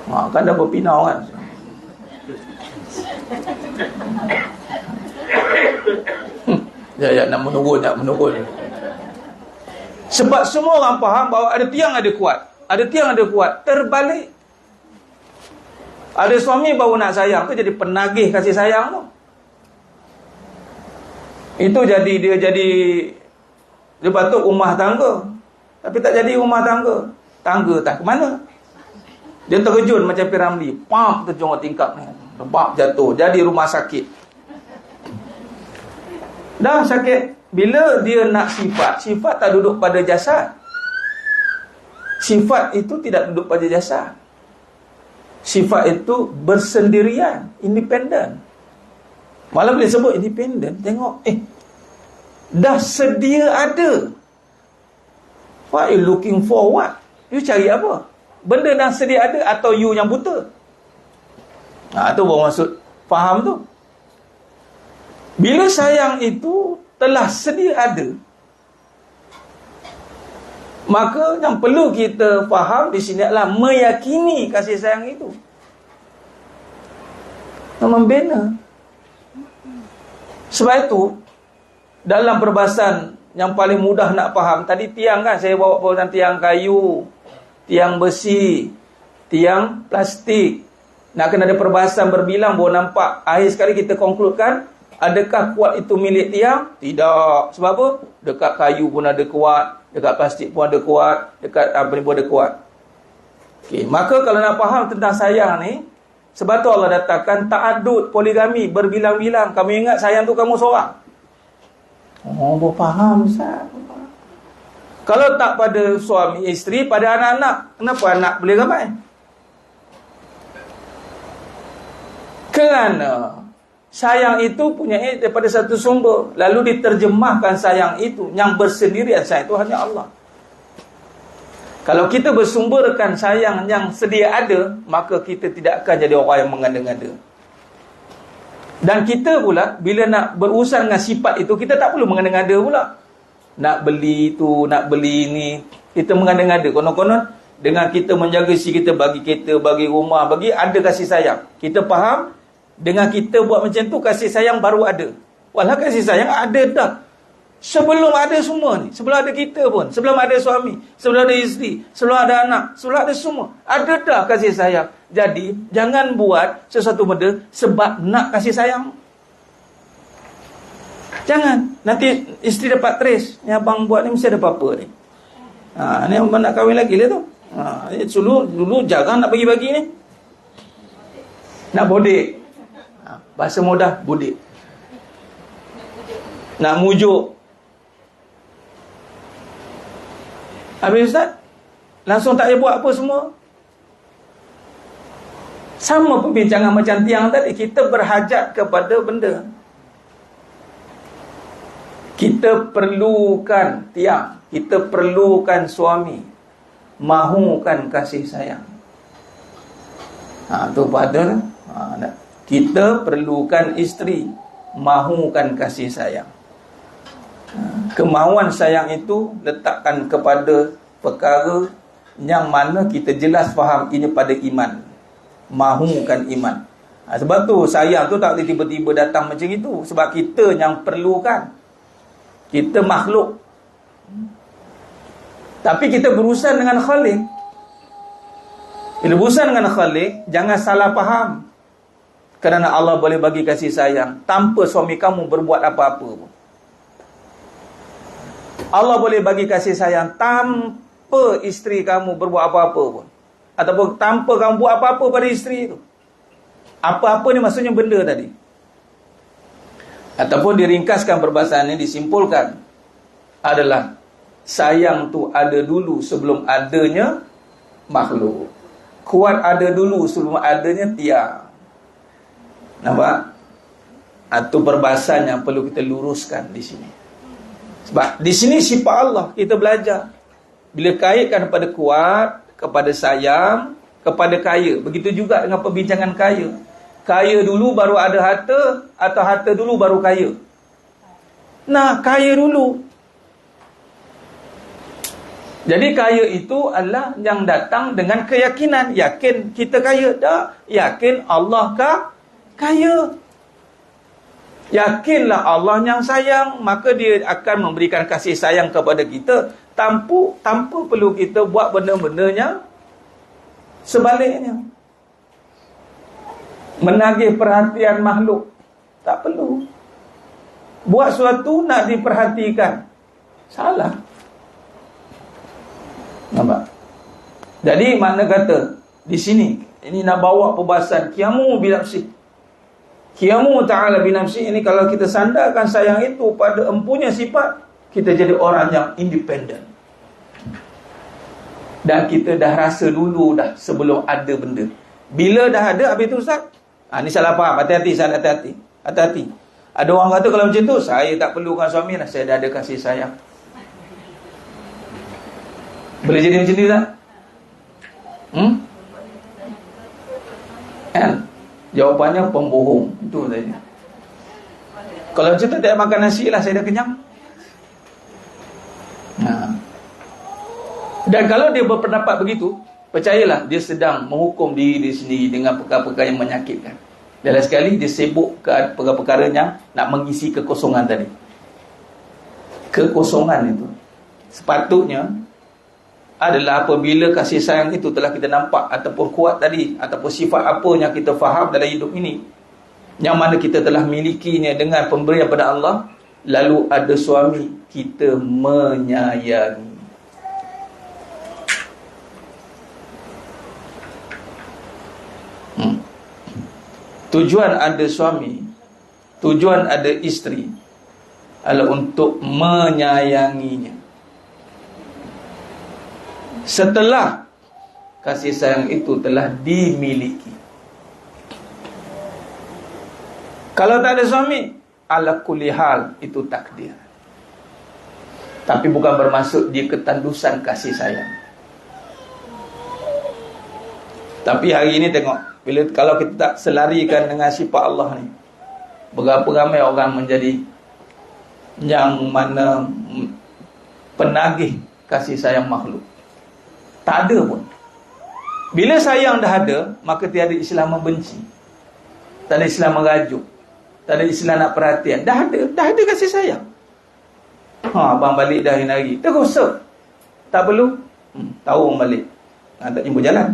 Kan dah berpinau kan. Ya, nak menurun. Sebab semua orang faham bahawa ada tiang ada kuat. Ada tiang ada kuat. Terbalik. Ada suami baru nak sayang tu jadi penagih kasih sayang tu. Itu jadi dia patut rumah tangga. Tapi tak jadi rumah tangga. Tangga tak ke mana. Dia terjun macam Piramli. Pam, terjun ke tingkap ni. Lebak jatuh. Jadi rumah sakit. Dah sakit. Bila dia nak sifat tak duduk pada jasad. Sifat itu tidak duduk pada jasad. Sifat itu bersendirian, independen. Malah boleh sebut independen, tengok, dah sedia ada. What you looking for what? You cari apa? Benda dah sedia ada atau you yang buta? Tu baru maksud faham tu. Bila sayang itu telah sedia ada, maka yang perlu kita faham di sini adalah meyakini kasih sayang itu. Membina. Sebab itu dalam perbahasan yang paling mudah nak faham, tadi tiang kan saya bawa perbahasan tiang kayu, tiang besi, tiang plastik. Nak kena ada perbahasan berbilang baru nampak. Akhir sekali kita konkludkan, adakah kuat itu milik tiang? Tidak. Sebab apa? Dekat kayu pun ada kuat, dekat plastik pun ada kuat, dekat apa ni pun ada kuat. Okey, maka kalau nak faham tentang sayang ni, sebab tu Allah datangkan ta'adud, poligami, berbilang-bilang. Kamu ingat sayang tu kamu seorang? Baru faham Ustaz. Kalau tak pada suami, isteri, pada anak-anak. Kenapa anak boleh ramai? Kerana sayang itu punya daripada satu sumber, lalu diterjemahkan sayang itu yang bersendirian. Sayang itu hanya Allah. Kalau kita bersumberkan sayang yang sedia ada, maka kita tidak akan jadi orang yang mengada-ngada. Dan kita pula bila nak berurusan dengan sifat itu, kita tak perlu mengada-ngada pula. Nak beli tu, nak beli ni, kita mengada-ngada. Konon-konon dengan kita menjaga si kita, bagi kereta, bagi rumah, bagi ada kasih sayang. Kita faham, dengan kita buat macam tu, kasih sayang baru ada. Walau kasih sayang ada dah. Sebelum ada semua ni. Sebelum ada kita pun. Sebelum ada suami. Sebelum ada isteri. Sebelum ada anak. Sebelum ada semua. Ada dah kasih sayang. Jadi, jangan buat sesuatu benda sebab nak kasih sayang. Jangan. Nanti isteri dapat trace. Yang abang buat ni mesti ada apa-apa ni. Ni abang nak kahwin lagi lah tu. Dulu jarang nak bagi-bagi ni. Nak bodek. Bahasa mudah, bodek. Nak mujuk. Habis Ustaz, langsung tak payah buat apa semua. Sama perbincangan macam tiang tadi. Kita berhajat kepada benda. Kita perlukan tiang. Kita perlukan suami. Mahukan kasih sayang. Tu pada kita perlukan isteri, mahukan kasih sayang. Kemahuan sayang itu letakkan kepada perkara yang mana kita jelas faham ini pada iman. Mahukan iman. Sebab tu sayang tu tak boleh tiba-tiba datang macam itu. Sebab kita yang perlukan. Kita makhluk. Tapi kita berurusan dengan Khalik. Bila berurusan dengan Khalik, jangan salah faham. Kerana Allah boleh bagi kasih sayang tanpa suami kamu berbuat apa-apa pun. Allah boleh bagi kasih sayang tanpa isteri kamu berbuat apa-apa pun. Ataupun tanpa kamu buat apa-apa pada isteri itu. Apa-apa ni maksudnya benda tadi. Ataupun diringkaskan perbahasan ini, disimpulkan adalah sayang tu ada dulu sebelum adanya makhluk. Kuat ada dulu sebelum adanya tiang. Nampak? Itu perbahasan yang perlu kita luruskan di sini. Sebab di sini sifat Allah kita belajar. Bila kaitkan kepada kuat, kepada sayang, kepada kaya. Begitu juga dengan perbincangan kaya. Kaya dulu baru ada harta, atau harta dulu baru kaya? Nah, kaya dulu. Jadi kaya itu adalah yang datang dengan keyakinan. Yakin kita kaya? Tak. Yakin Allah kaya. Yakinlah Allah yang sayang, maka dia akan memberikan kasih sayang kepada kita tanpa perlu kita buat benda-benda yang sebaliknya. Menagih perhatian makhluk, tak perlu. Buat sesuatu nak diperhatikan, salah. Nampak? Jadi makna kata di sini, ini nak bawa perbahasan qiyamu binafsi. Qiyamu ta'ala binafsi ini, kalau kita sandarkan sayang itu pada empunya sifat, kita jadi orang yang independen. Dan kita dah rasa dulu dah sebelum ada benda. Bila dah ada, habis tu Ustaz, ni salah faham. Hati-hati, salah hati-hati. Hati-hati. Ada orang kata kalau macam tu, saya tak perlukan suami lah, saya dah ada kasih sayang. Boleh jadi macam tu tak? Kan? Jawapannya pembohong. Itu tadi. Kalau macam tu tak makan nasi lah, saya dah kenyang. Dan kalau dia berpendapat begitu, percayalah dia sedang menghukum diri sendiri dengan perkara-perkara yang menyakitkan. Dan lagi sekali dia sibuk ke perkara-perkara yang nak mengisi kekosongan tadi. Kekosongan itu sepatutnya adalah apabila kasih sayang itu telah kita nampak ataupun kuat tadi, ataupun sifat apa yang kita faham dalam hidup ini, yang mana kita telah milikinya dengan pemberian pada Allah, lalu ada suami, kita menyayangi. Tujuan ada suami, tujuan ada isteri adalah untuk menyayanginya. Setelah kasih sayang itu telah dimiliki. Kalau tak ada suami, ala kulli hal itu takdir. Tapi bukan bermaksud dia ketandusan kasih sayang. Tapi hari ini tengok, kalau kita tak selarikan dengan sifat Allah ni, berapa ramai orang menjadi yang mana penagih kasih sayang makhluk. Tak ada pun. Bila sayang dah ada, maka tiada istilah membenci, tak ada istilah merajuk, tak ada istilah nak perhatian. Dah ada kasih sayang. Abang balik dah hari-hari, terus tak perlu. Tahu orang balik, tak jumpa jalan.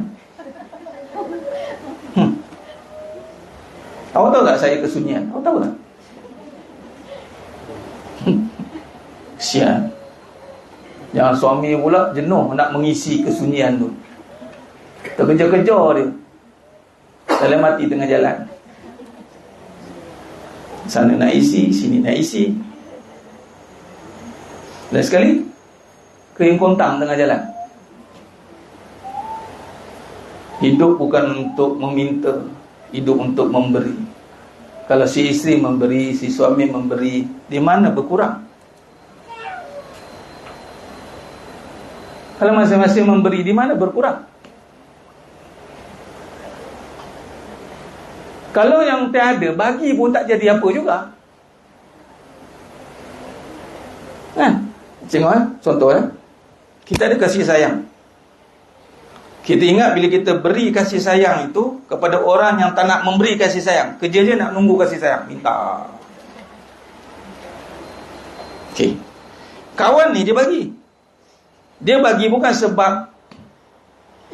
Awak tahu tak saya kesunyian? Awak tahu tak? Kesian. Yang suami pula jenuh nak mengisi kesunyian tu, terkejar-kejar dia, dalam mati tengah jalan. Sana nak isi, sini nak isi. Dan sekali kering kontang tengah jalan. Hidup bukan untuk meminta, hidup untuk memberi. Kalau si isteri memberi, si suami memberi, di mana berkurang? Kalau masing-masing memberi, di mana berkurang? Kalau yang tiada, bagi pun tak jadi apa juga. Kan? Tengok contoh kita ada kasih sayang. Kita ingat bila kita beri kasih sayang itu kepada orang yang tak nak memberi kasih sayang, kerja dia nak nunggu kasih sayang, minta. Okey. Kawan ni dia bagi. Dia bagi bukan sebab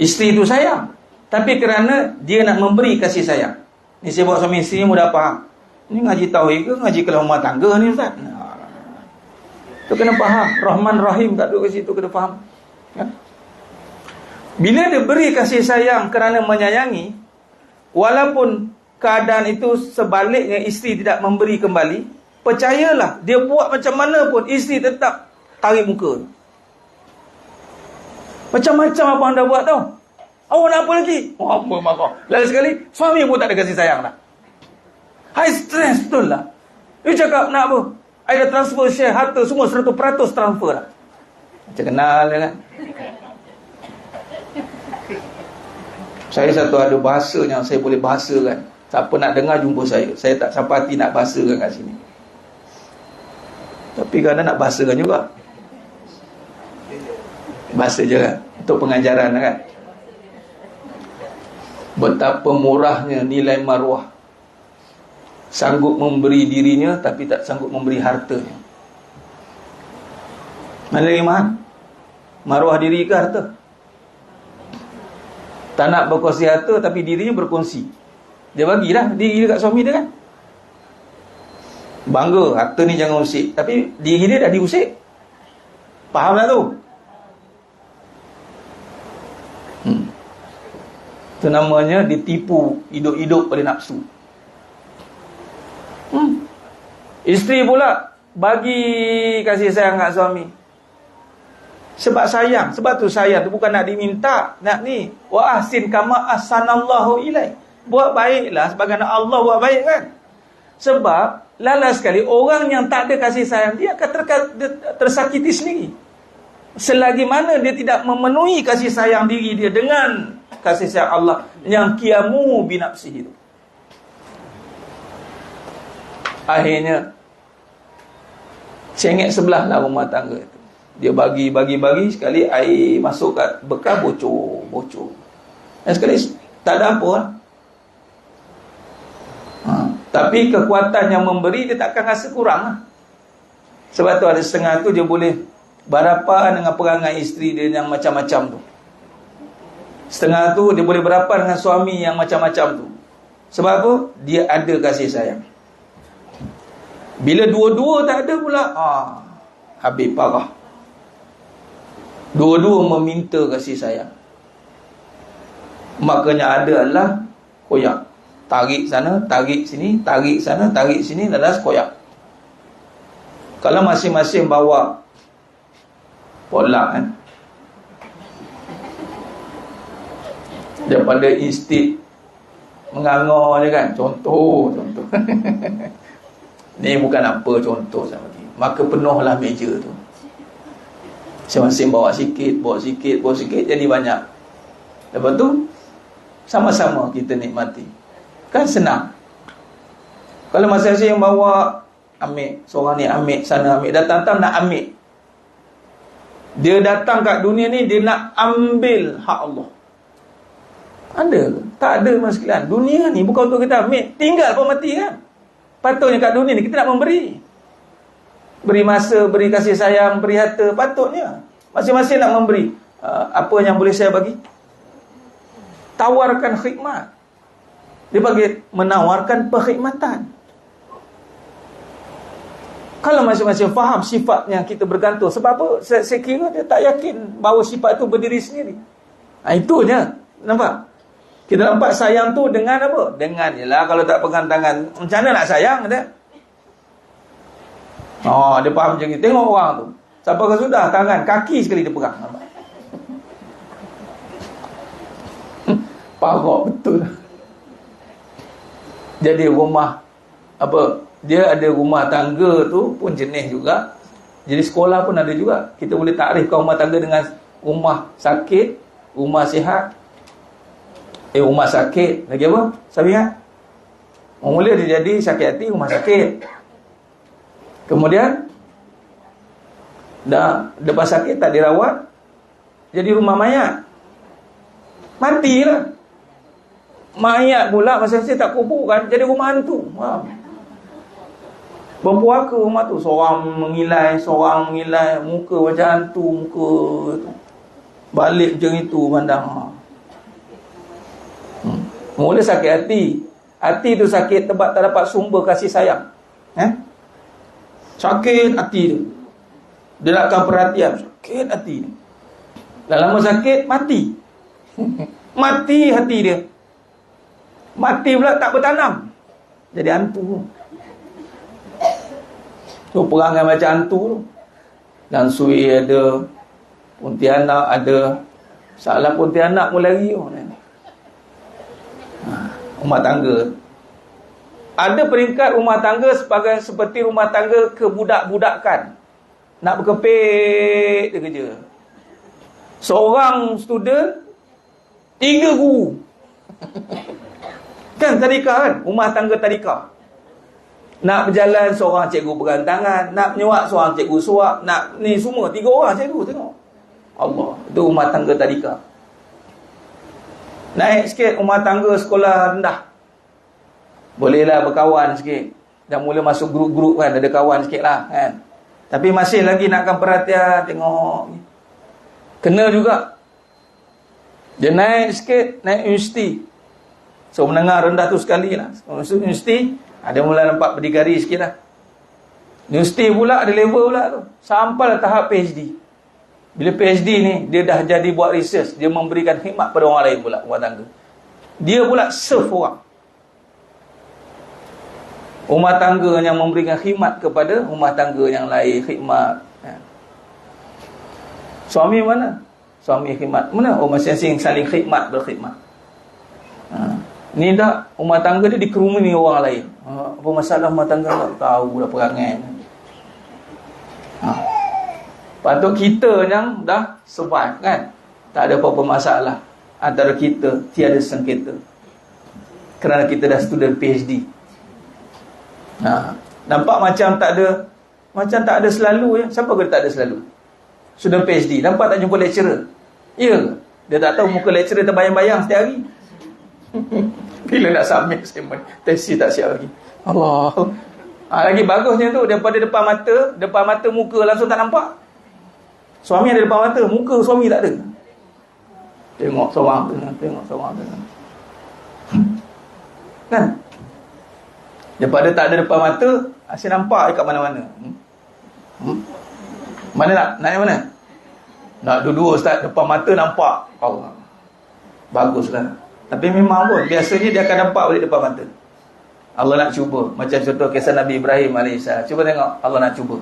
isteri itu sayang, tapi kerana dia nak memberi kasih sayang. Ni saya buat suami isteri ni mudah faham. Ni ngaji tauhid ke ngaji kelam rumah tangga ni Ustaz? Tu kena faham. Rahman Rahim tak duduk kat situ, kena faham. Kan? Bila dia beri kasih sayang kerana menyayangi, walaupun keadaan itu sebaliknya isteri tidak memberi kembali, percayalah, dia buat macam mana pun isteri tetap tarik muka. Macam-macam apa anda buat tau. Awak nak apa lagi? Oh, apa marah. Lalu sekali, suami pun tak ada kasih sayang dah. High stress betul lah. Dia cakap nak apa? Ada transfer share harta semua 100% transfer lah. Macam kenal dia kan. Saya satu ada bahasa yang saya boleh bahasakan. Siapa nak dengar jumpa saya. Saya tak sampai hati nak bahasakan kat sini. Tapi kadang nak bahasakan juga. Bahasa je kan. Untuk pengajaran kan. Betapa murahnya nilai maruah. Sanggup memberi dirinya tapi tak sanggup memberi hartanya. Mana lagi mahal? Maruah diri ke harta? Tak nak berkongsi harta tapi dirinya berkongsi. Dia bagilah diri dekat suami dia kan. Bangga harta ni jangan usik, tapi diri dia dah diusik. Faham tak tu? Itu namanya ditipu hidup-hidup oleh nafsu. Isteri pula bagi kasih sayang kat suami. Sebab sayang. Sebab tu sayang tu bukan nak diminta. Nak ni. Wa ahsin kama ahsanallahu ilaih. Buat baiklah sebagaimana Allah buat baik kan. Sebab lala sekali orang yang tak ada kasih sayang, dia akan tersakiti sendiri. Selagi mana dia tidak memenuhi kasih sayang diri dia dengan kasih sayang Allah yang qiyamu binafsihi itu. Akhirnya cengek sebelah lah rumah tangga itu. Dia bagi sekali air masuk kat bekas bocor. Dan sekali tak ada apa lah. Tapi kekuatan yang memberi dia takkan rasa kurang lah. Sebab tu ada setengah tu dia boleh berapan dengan perangai isteri dia yang macam-macam tu. Setengah tu dia boleh berapan dengan suami yang macam-macam tu. Sebab apa? Dia ada kasih sayang. Bila dua-dua tak ada pula, habis parah. Dua-dua meminta kasih sayang. Makanya ada adalah koyak. Tarik sana, tarik sini, tarik sana, tarik sini, adalah koyak. Kalau masing-masing bawa polak kan, daripada instik menganga je kan. Contoh ni bukan apa contoh saya bagi. Maka penuhlah meja tu. Masing-masing bawa sikit, jadi banyak. Lepas tu sama-sama kita nikmati. Kan senang. Kalau masing-masing yang bawa, ambil, seorang ni ambil, sana ambil, datang-datang nak ambil. Dia datang kat dunia ni, dia nak ambil hak Allah. Ada ke? Tak ada mas sekalian. Dunia ni bukan untuk kita ambil, tinggal pun mati kan. Patutnya kat dunia ni kita nak memberi. Beri masa, beri kasih sayang, beri harta. Patutnya masing-masing nak memberi. Apa yang boleh saya bagi? Tawarkan khidmat. Dia bagi menawarkan perkhidmatan. Kalau masing-masing faham sifatnya kita bergantung. Sebab apa? Saya kira dia tak yakin bahawa sifat itu berdiri sendiri. Itunya. Nampak? Kita nampak sayang tu dengan apa? Dengan jelah kalau tak pegang tangan. Macam mana nak sayang? Dia faham macam ni. Tengok orang tu. Sampai ke sudah tangan, kaki sekali dia pegang. Nampak? Parah betul. Jadi rumah dia ada rumah tangga tu pun jenis juga. Jadi sekolah pun ada juga. Kita boleh takrifkan rumah tangga dengan rumah sakit, rumah sihat. Rumah sakit lagi apa? Siapa ingat? Mula dia jadi sakit hati, rumah sakit. Kemudian dah lepas sakit tak dirawat, jadi rumah mayat. Matilah. Mayat pula masing-masing tak kuburkan, jadi rumah hantu. Berpuaka rumah tu, seorang mengilai, muka macam hantu, muka tu. Balik macam itu pandang. Mula sakit hati. Hati tu sakit sebab tak dapat sumber kasih sayang. Sakit hati tu. Dia nakkan perhatian, sakit hati dia. Dah lama sakit, mati. Mati hati dia. Mati pula tak bertanam, jadi hantu. So perangai macam hantu tu. Dan sui ada, Pontianak ada. Salah Pontianak pun lari. Rumah tangga. Ada peringkat rumah tangga seperti rumah tangga kebudak-budakan. Nak berkepit dia kerja. Seorang student, 3 guru. Kan tadika kan? Rumah tangga tadika. Nak berjalan seorang cikgu pegang tangan, nak menyuap seorang cikgu suap, nak ni semua 3 orang cikgu tengok. Allah, itu rumah tangga tadika. Naik sikit rumah tangga sekolah rendah. Bolehlah berkawan sikit. Dah mula masuk grup-grup kan, ada kawan sikit lah kan. Tapi masih lagi nakkan perhatian, tengok. Kena juga. Dia naik sikit, naik universiti. So menengah rendah tu sekali lah. Masuk universiti, ada mula nampak berdikari sikit lah. Universiti pula ada level pula tu. Sampai tahap PhD. Bila PhD ni, dia dah jadi buat research. Dia memberikan khidmat pada orang lain pula, rumah tangga. Dia pula serve orang. Rumah tangga yang memberikan khidmat kepada rumah tangga yang lain, khidmat. Suami mana? Suami khidmat. Mana? Oh, masing-masing saling khidmat, berkhidmat. Ni dah rumah tangga dia dikerumuni orang lain. Apa masalah rumah tangga tak tahu dah perangai. Patut kita yang dah survive kan. Tak ada apa-apa masalah antara kita, tiada sengketa. Kerana kita dah student PhD. Nampak macam tak ada selalu ya. Siapa kata tak ada selalu? Student PhD, nampak tak jumpa lecturer? Ya ke? Dia tak tahu muka lecturer terbayang-bayang setiap hari. Bila nak submit assignment, tesis tak siap lagi. Allah. Lagi bagusnya tu, daripada depan mata muka langsung tak nampak. Suami ada depan mata, muka suami tak ada. Tengok seorang tengok. Kan? Daripada tak ada depan mata, asyik nampak dekat mana-mana. Mana nak yang mana? Nak dua-dua Ustaz, depan mata nampak. Allah. Baguslah. Tapi memang pun biasanya dia akan nampak balik depan mata. Allah nak cuba. Macam contoh kisah Nabi Ibrahim AS. Cuba tengok, Allah nak cuba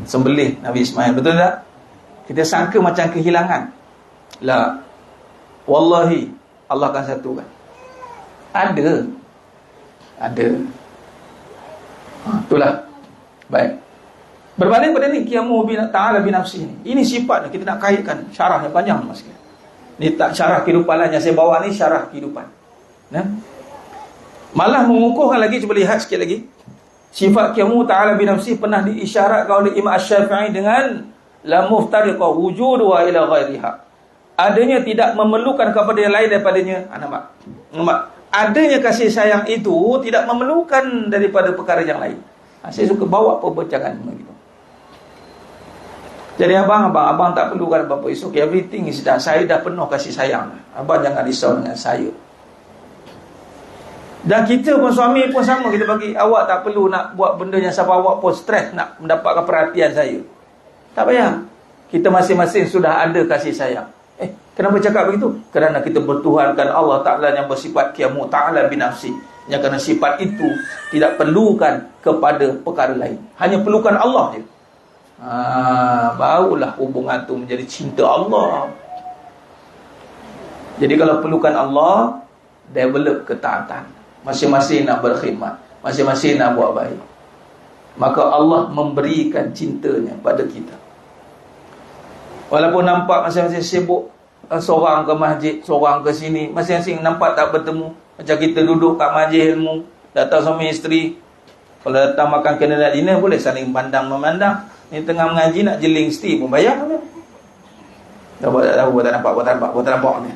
sembelih Nabi Ismail. Betul tak? Kita sangka macam kehilangan. La. Wallahi Allah akan satukan. Ada. Itulah. Baik. Berbanding pada ni qiyamu ta'ala binafsi ni. Ini sifatnya kita nak kaitkan. Syarahnya panjang mas. Ni tak syarah kehidupan lah yang saya bawa ni, syarah kehidupan. Malah mengukuhkan lagi, cuba lihat sikit lagi. Sifat qiyamu ta'ala binafsi pernah diisyaratkan oleh Imam Asy-Syafi'i dengan la muftariqah wujuduha ila ghairiha. Adanya tidak memerlukan kepada yang lain daripadanya. Nampak? Adanya kasih sayang itu tidak memerlukan daripada perkara yang lain. Saya suka bawa perbincangan begitu. Jadi abang tak perlukan apa-apa. It's okay, everything is done. Saya dah penuh kasih sayang. Abang jangan risau dengan saya. Dan kita pun, suami pun sama. Kita bagi awak tak perlu nak buat benda yang sampai awak pun stres nak mendapatkan perhatian saya. Tak payah. Kita masing-masing sudah ada kasih sayang. Kenapa cakap begitu? Kerana kita bertuhankan Allah Ta'ala yang bersifat qiyamu ta'ala binafsi. Yang kerana sifat itu tidak perlukan kepada perkara lain. Hanya perlukan Allah je. Barulah hubungan tu menjadi cinta Allah. Jadi kalau perlukan Allah, develop ketaatan. Masing-masing nak berkhidmat, masing-masing nak buat baik. Maka Allah memberikan cintanya pada kita. Walaupun nampak masing-masing sibuk, seorang ke masjid, seorang ke sini, masing-masing nampak tak bertemu. Macam kita duduk kat majlis ilmu, datang suami isteri. Kalau datang makan kena dinner, boleh saling pandang memandang. Ni tengah mengaji nak jeling isteri pun bayar. Buat tak tahu, buat tak nampak ni.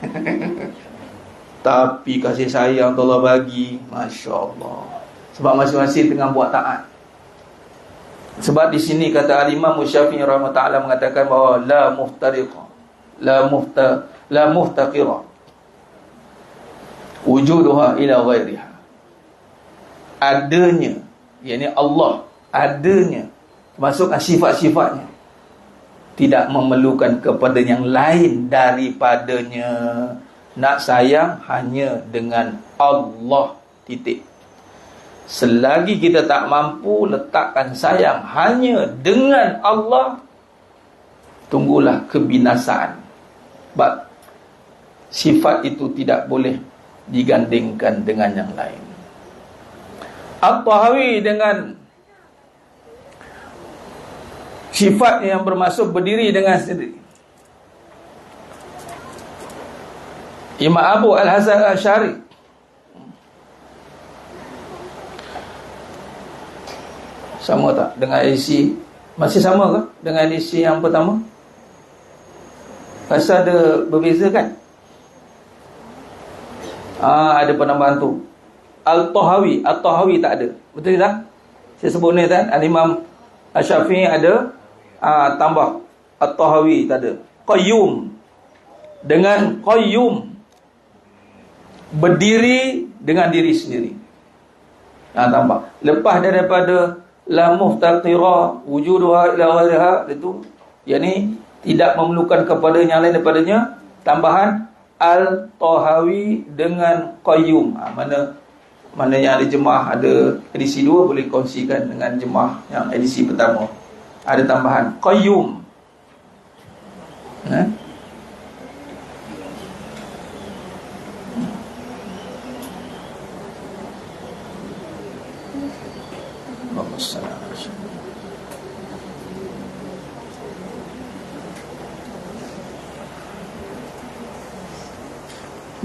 Tapi kasih sayang Allah bagi, Masya Allah. Sebab masing-masing tengah buat taat. Sebab di sini kata Al-Imam Syafi'i rahimahullah ta'ala mengatakan bahawa la muhtariqa, la muhtaqira wujuduha ila ghairiha. Adanya, yakni Allah, adanya, termasuk sifat-sifatnya, tidak memerlukan kepada yang lain daripadanya. Nak sayang hanya dengan Allah, titik. Selagi kita tak mampu letakkan sayang hanya dengan Allah, tunggulah kebinasaan. Sebab sifat itu tidak boleh digandingkan dengan yang lain. At-Tahawi dengan sifat yang bermaksud berdiri dengan sendiri. Imam Abu Al-Hasan Al-Asy'ari sama tak dengan edisi? Masih sama ke dengan edisi yang pertama? Rasa ada berbeza kan? Ada penambahan tu. Al-Tahawi, At-Tahawi tak ada. Betul tak? Saya sebut ni kan, Al-Imam Asy-Syafi'i ada tambah, At-Tahawi tak ada. Qayyum, dengan qayyum, berdiri dengan diri sendiri. Tambah. Lepas daripada la muhtaqira wujuduha ila ghairiha, itu yakni tidak memerlukan kepada yang lain daripadanya, tambahan Al-Tahawi dengan qayyum. Mana yang ada jemaah, ada edisi 2 boleh kongsikan dengan jemaah yang edisi pertama. Ada tambahan qayyum.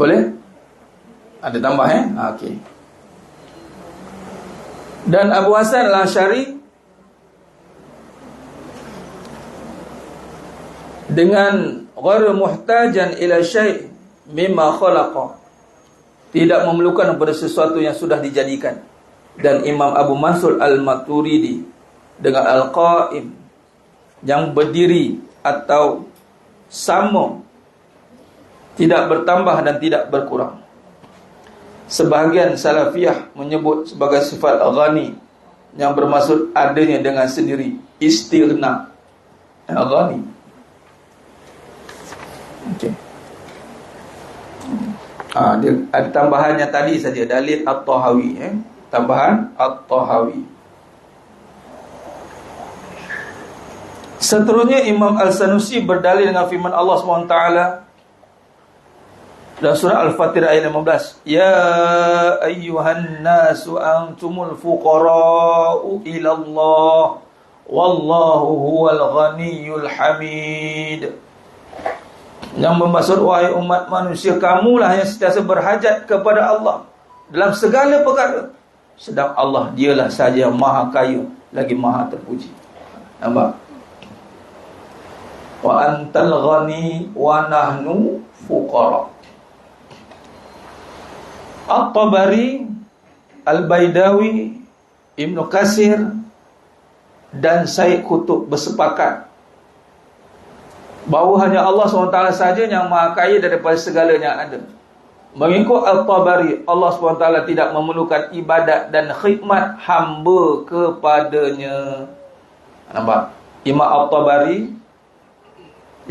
Boleh? Ada tambah okey. Dan Abu Hasan Al-Asy'ari dengan ghairu muhtajan ila syai' mimma khalaqa, tidak memerlukan kepada sesuatu yang sudah dijadikan. Dan Imam Abu Mansur Al-Maturidi dengan Al-Qaim, yang berdiri atau sama, tidak bertambah dan tidak berkurang. Sebahagian Salafiyah menyebut sebagai sifat Al-Ghani, yang bermaksud adanya dengan sendiri, istighna. Al-Ghani. Okey. Dia ada tambahannya tadi saja, dalil At-Tahawi, tambahan At-Tahawi. Seterusnya Imam Al-Sanusi berdalil dengan firman Allah SWT dalam surah Al-Fatir ayat 15, ya ayyuhan nasu antumul fuqara'u ilallah wallahu huwal ghaniyyul hamid. Yang bermaksud, wahai umat manusia, kamulah yang sentiasa berhajat kepada Allah dalam segala perkara, sedang Allah dialah saja maha kaya lagi maha terpuji. Nampak? Wa antal ghani wa nahnu fuqara. At-Tabari, Al-Baidawi, Ibnu Katsir dan Said Qutb bersepakat bahawa hanya Allah SWT saja yang maha kaya daripada segala yang ada. Mengikut Al-Tabari, Allah SWT tidak memerlukan ibadat dan khidmat hamba kepadanya. Nampak? Imam Al-Tabari,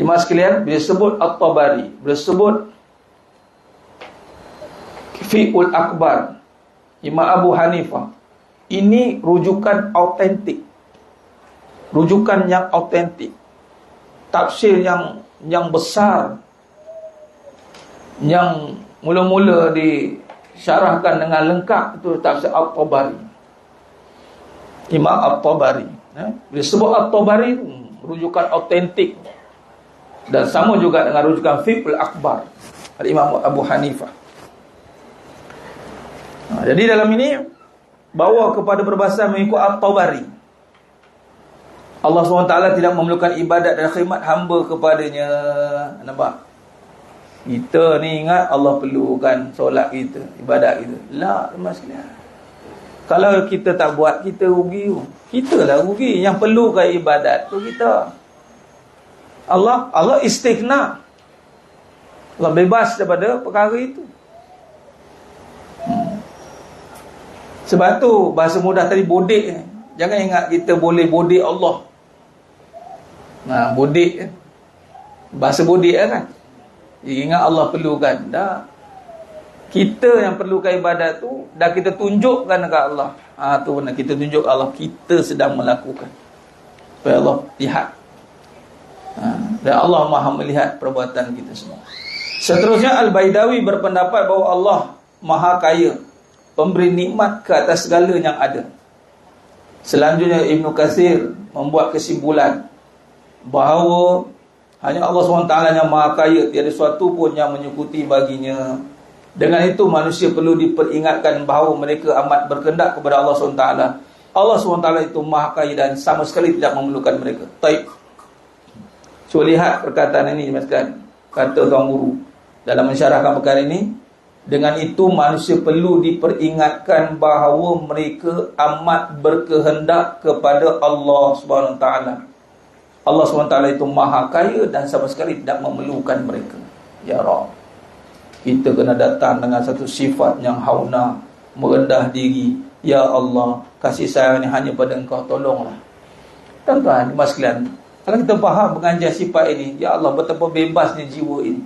Imam sekalian, bila sebut Al-Tabari, bila sebut Fi'ul Akbar, Imam Abu Hanifah, ini rujukan autentik, rujukan yang autentik, tafsir yang besar, yang mula-mula disyarahkan dengan lengkap, itu tafsir At-Tabari, Imam At-Tabari. Bila sebut At-Tabari, rujukan autentik, dan sama juga dengan rujukan Fi'ul Akbar Imam Abu Hanifah. Jadi dalam ini bawa kepada perbahasan mengikut At-Tabari. Allah SWT tidak memerlukan ibadat dan khidmat hamba kepadanya. Nampak? Kita ni ingat Allah perlukan solat kita, ibadat kita. La, masalah. Kalau kita tak buat, kita rugi. Kita lah rugi. Yang perlukan ibadat tu kita. Allah istighna. Allah bebas daripada perkara itu. Sebab tu bahasa mudah tadi bodek ni. Jangan ingat kita boleh bodek Allah. Bodek bahasa bodek kan. Ingat Allah perlukan. Dah. Kita yang perlukan ibadat tu dah kita tunjukkan dekat Allah. Tu benar, kita tunjuk Allah kita sedang melakukan. Supaya Allah lihat. Dan Allah Maha melihat perbuatan kita semua. Seterusnya Al-Baidawi berpendapat bahawa Allah Maha Kaya, pemberi nikmat ke atas segala yang ada. Selanjutnya Ibn Katsir membuat kesimpulan bahawa hanya Allah SWT yang Maha Kaya, tiada sesuatu pun yang menyekuti baginya. Dengan itu manusia perlu diperingatkan bahawa mereka amat berkehendak kepada Allah SWT. Allah SWT itu Maha Kaya dan sama sekali tidak memerlukan mereka. Taib. So lihat perkataan ini, kata Tuan Guru dalam mensyarahkan perkara ini. Dengan itu manusia perlu diperingatkan bahawa mereka amat berkehendak kepada Allah SWT. Allah SWT itu Maha Kaya dan sama sekali tidak memerlukan mereka. Ya Rabb, kita kena datang dengan satu sifat yang hauna, merendah diri. Ya Allah, kasih sayang ini hanya pada Engkau, tolonglah. Tuan-tuan, mas sekalian, kalau kita faham mengajar sifat ini, ya Allah, betapa bebasnya jiwa ini.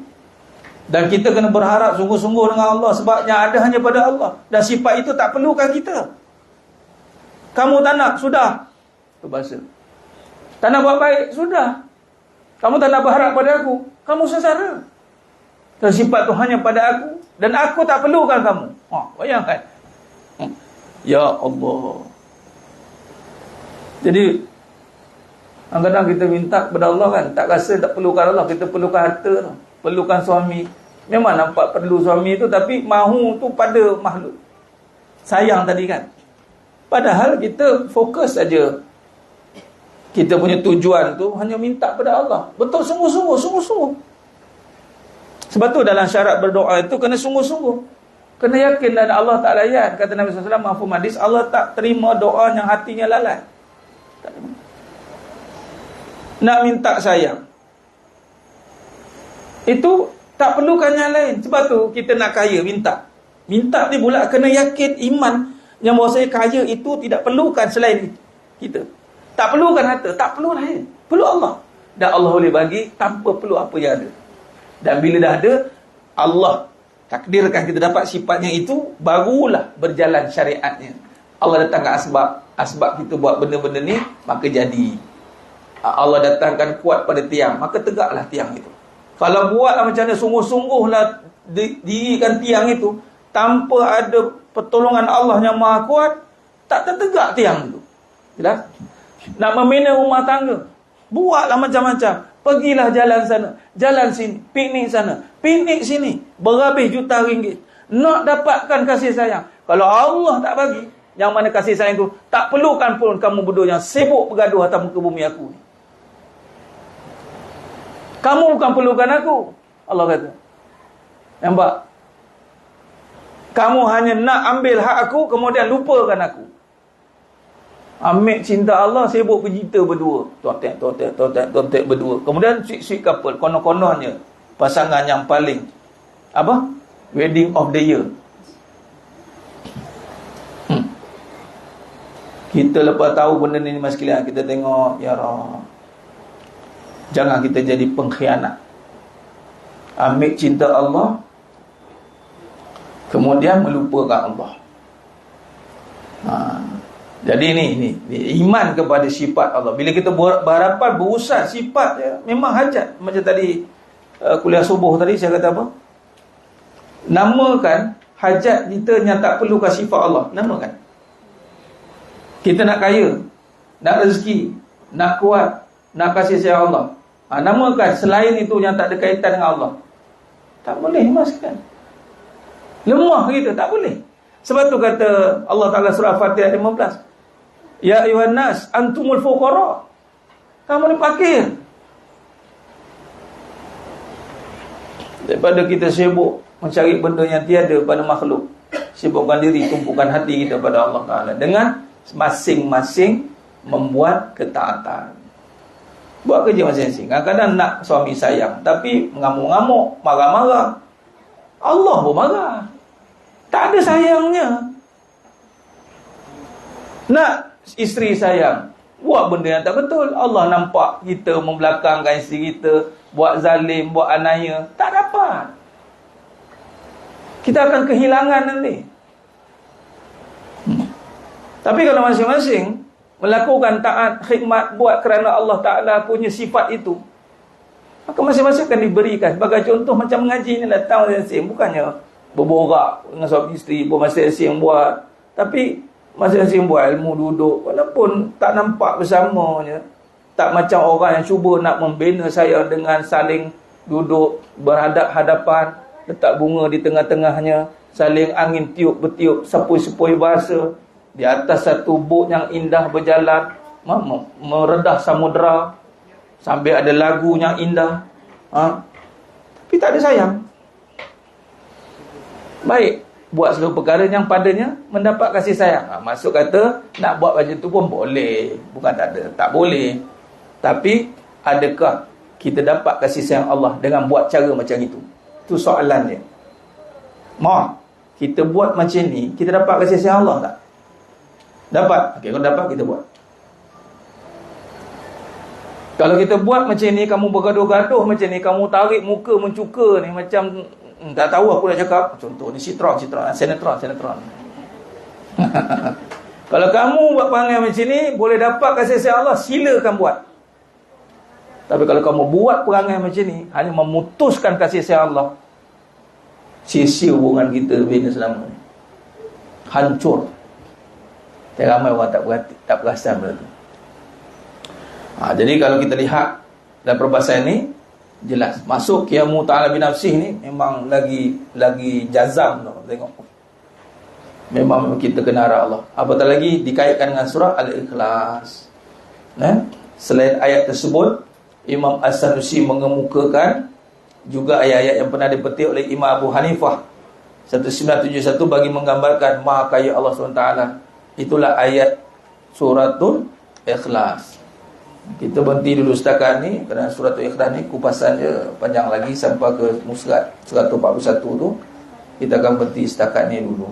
Dan kita kena berharap sungguh-sungguh dengan Allah, sebabnya ada hanya pada Allah. Dan sifat itu tak perlukan kita. Kamu tak nak, sudah. Itu bahasa. Tak nak buat baik, sudah. Kamu tak nak berharap pada aku, kamu sengsara. Dan sifat tu hanya pada aku, dan aku tak perlukan kamu. Bayangkan. Ya Allah. Jadi kadang-kadang kita minta kepada Allah kan, tak rasa tak perlukan Allah, kita perlukan harta, perlukan suami. Memang nampak perlu suami tu, tapi mahu tu pada makhluk. Sayang tadi kan. Padahal kita fokus saja. Kita punya tujuan tu hanya minta pada Allah. Betul, sungguh-sungguh. Sebab tu dalam syarat berdoa itu kena sungguh-sungguh. Kena yakin dan Allah tak layan. Kata Nabi SAW, mahfum hadis, Allah tak terima doa yang hatinya lalai. Nak minta sayang, itu tak perlukan yang lain. Sebab tu kita nak kaya, minta ni pula kena yakin iman yang bahawasanya kaya itu tidak perlukan selain kita. Tak perlukan harta, tak perlu lain, perlu Allah. Dan Allah boleh bagi tanpa perlu apa yang ada. Dan bila dah ada, Allah takdirkan kita dapat sifatnya itu, barulah berjalan syariatnya. Allah datangkan asbab kita buat benda-benda ni, maka jadi. Allah datangkan kuat pada tiang, maka tegaklah tiang itu. Kalau buatlah macam mana, sungguh-sungguhlah dirikan tiang itu, tanpa ada pertolongan Allah yang Maha Kuat, tak tertegak tiang itu. Jelas? Nak membina rumah tangga, buatlah macam-macam. Pergilah jalan sana, jalan sini, piknik sana, piknik sini, berhabis juta ringgit. Nak dapatkan kasih sayang. Kalau Allah tak bagi, yang mana kasih sayang itu, tak perlukan pun kamu berdua yang sibuk bergaduh atas muka bumi aku ni. Kamu bukan perlukan aku, Allah kata. Nampak? Kamu hanya nak ambil hak aku, kemudian lupakan aku. Ambil cinta Allah, sibuk bercinta berdua. Tontek berdua. Kemudian sweet couple, konon-kononnya pasangan yang paling wedding of the year. Kita lepas tahu benda ni mas sekalian, kita tengok, ya Rabb, jangan kita jadi pengkhianat. Ambil cinta Allah, kemudian melupakan Allah. Jadi ini iman kepada sifat Allah. Bila kita berharapan berusaha sifat ya, memang hajat. Macam tadi kuliah subuh tadi saya kata apa? Namakan hajat kita yang tak perlukan sifat Allah. Namakan. Kita nak kaya, nak rezeki, nak kuat, nak kasih sayang Allah. Namakan selain itu yang tak ada kaitan dengan Allah. Tak boleh mas kan? Lemah kita, tak boleh. Sebab tu kata Allah Ta'ala surah Fatihah 15, ya ayuhan nas antumul fuqara. Kamu ni fakir. Daripada kita sibuk mencari benda yang tiada pada makhluk, sibukkan diri, tumpukan hati kita pada Allah Ta'ala dengan masing-masing membuat ketaatan. Buat kerja masing-masing. Kadang-kadang nak suami sayang, tapi mengamuk-ngamuk, marah-marah. Allah pun marah. Tak ada sayangnya. Nak isteri sayang, buat benda yang tak betul. Allah nampak kita membelakangkan isteri kita, buat zalim, buat anaya. Tak dapat. Kita akan kehilangan nanti. Tapi kalau masing-masing melakukan taat, khidmat, buat kerana Allah Ta'ala punya sifat itu, maka masing-masing akan diberikan. Sebagai contoh, macam mengaji ni, datang masing-masing, bukannya berborak dengan suami isteri, masing-masing buat. Tapi masing-masing buat ilmu, duduk, walaupun tak nampak bersamanya, tak macam orang yang cuba nak membina saya dengan saling duduk berhadap-hadapan, letak bunga di tengah-tengahnya, saling angin tiup bertiup, sepoi-sepoi bahasa, di atas satu bot yang indah berjalan, meredah samudera, sambil ada lagu yang indah, tapi tak ada sayang. Baik, buat seluruh perkara yang padanya mendapat kasih sayang. Maksud kata, nak buat macam tu pun boleh. Bukan tak ada, tak boleh. Tapi, adakah kita dapat kasih sayang Allah dengan buat cara macam itu? Itu soalan dia. Kita buat macam ni, kita dapat kasih sayang Allah tak? Dapat. Okey, kalau dapat, kita buat. Kalau kita buat macam ni, kamu bergaduh-gaduh macam ni, kamu tarik muka mencuka ni, macam tak tahu aku nak cakap. Contoh ni, sinetron, sinetron. Kalau kamu buat perangai macam ni, boleh dapat kasih sayang Allah, silakan buat. Tapi kalau kamu buat perangai macam ni, hanya memutuskan kasih sayang Allah, sia-sia hubungan kita bina selama ni, hancur. Dan ramai orang tak perasan benda tu. Jadi kalau kita lihat dalam perbahasan ni, jelas masuk qiyamu ta'ala binafsih ni memang lagi jazam tu. Tengok, memang kita kena arah Allah. Apatah lagi dikaitkan dengan surah Al-Ikhlas. Selain ayat tersebut, Imam As-Sanusi mengemukakan juga ayat-ayat yang pernah dipetik oleh Imam Abu Hanifah 1971 bagi menggambarkan maha kaya Allah SWT. Itulah ayat suratul Ikhlas. Kita berhenti dulu setakat ni, kerana suratul Ikhlas ni kupasannya panjang lagi sampai ke Musrat 141 tu. Kita akan berhenti setakat ni dulu.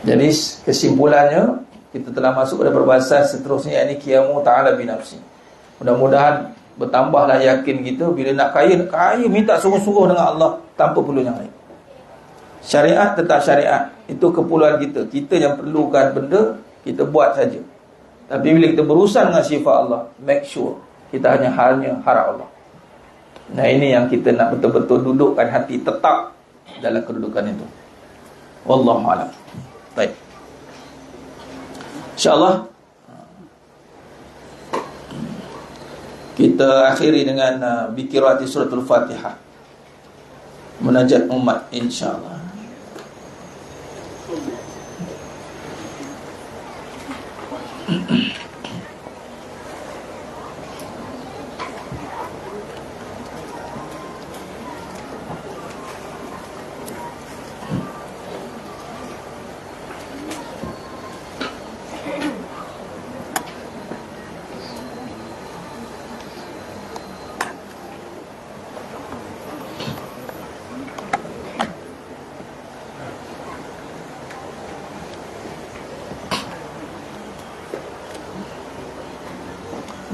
Jadi kesimpulannya, kita telah masuk pada perbahasan seterusnya, yakni qiyamu ta'ala binafsi. Mudah-mudahan bertambahlah yakin kita. Bila nak kaya minta sungguh-sungguh dengan Allah, tanpa perlu yang lain. Syariat tetap syariat, itu keperluan kita. Kita yang perlukan benda, kita buat saja. Tapi bila kita berurusan dengan sifat Allah, make sure kita hanya harap Allah. Nah, ini yang kita nak betul-betul dudukkan hati tetap dalam kedudukan itu. Wallahu a'lam. Baik, InsyaAllah kita akhiri dengan bikirati suratul Fatihah, munajat umat, insyaAllah.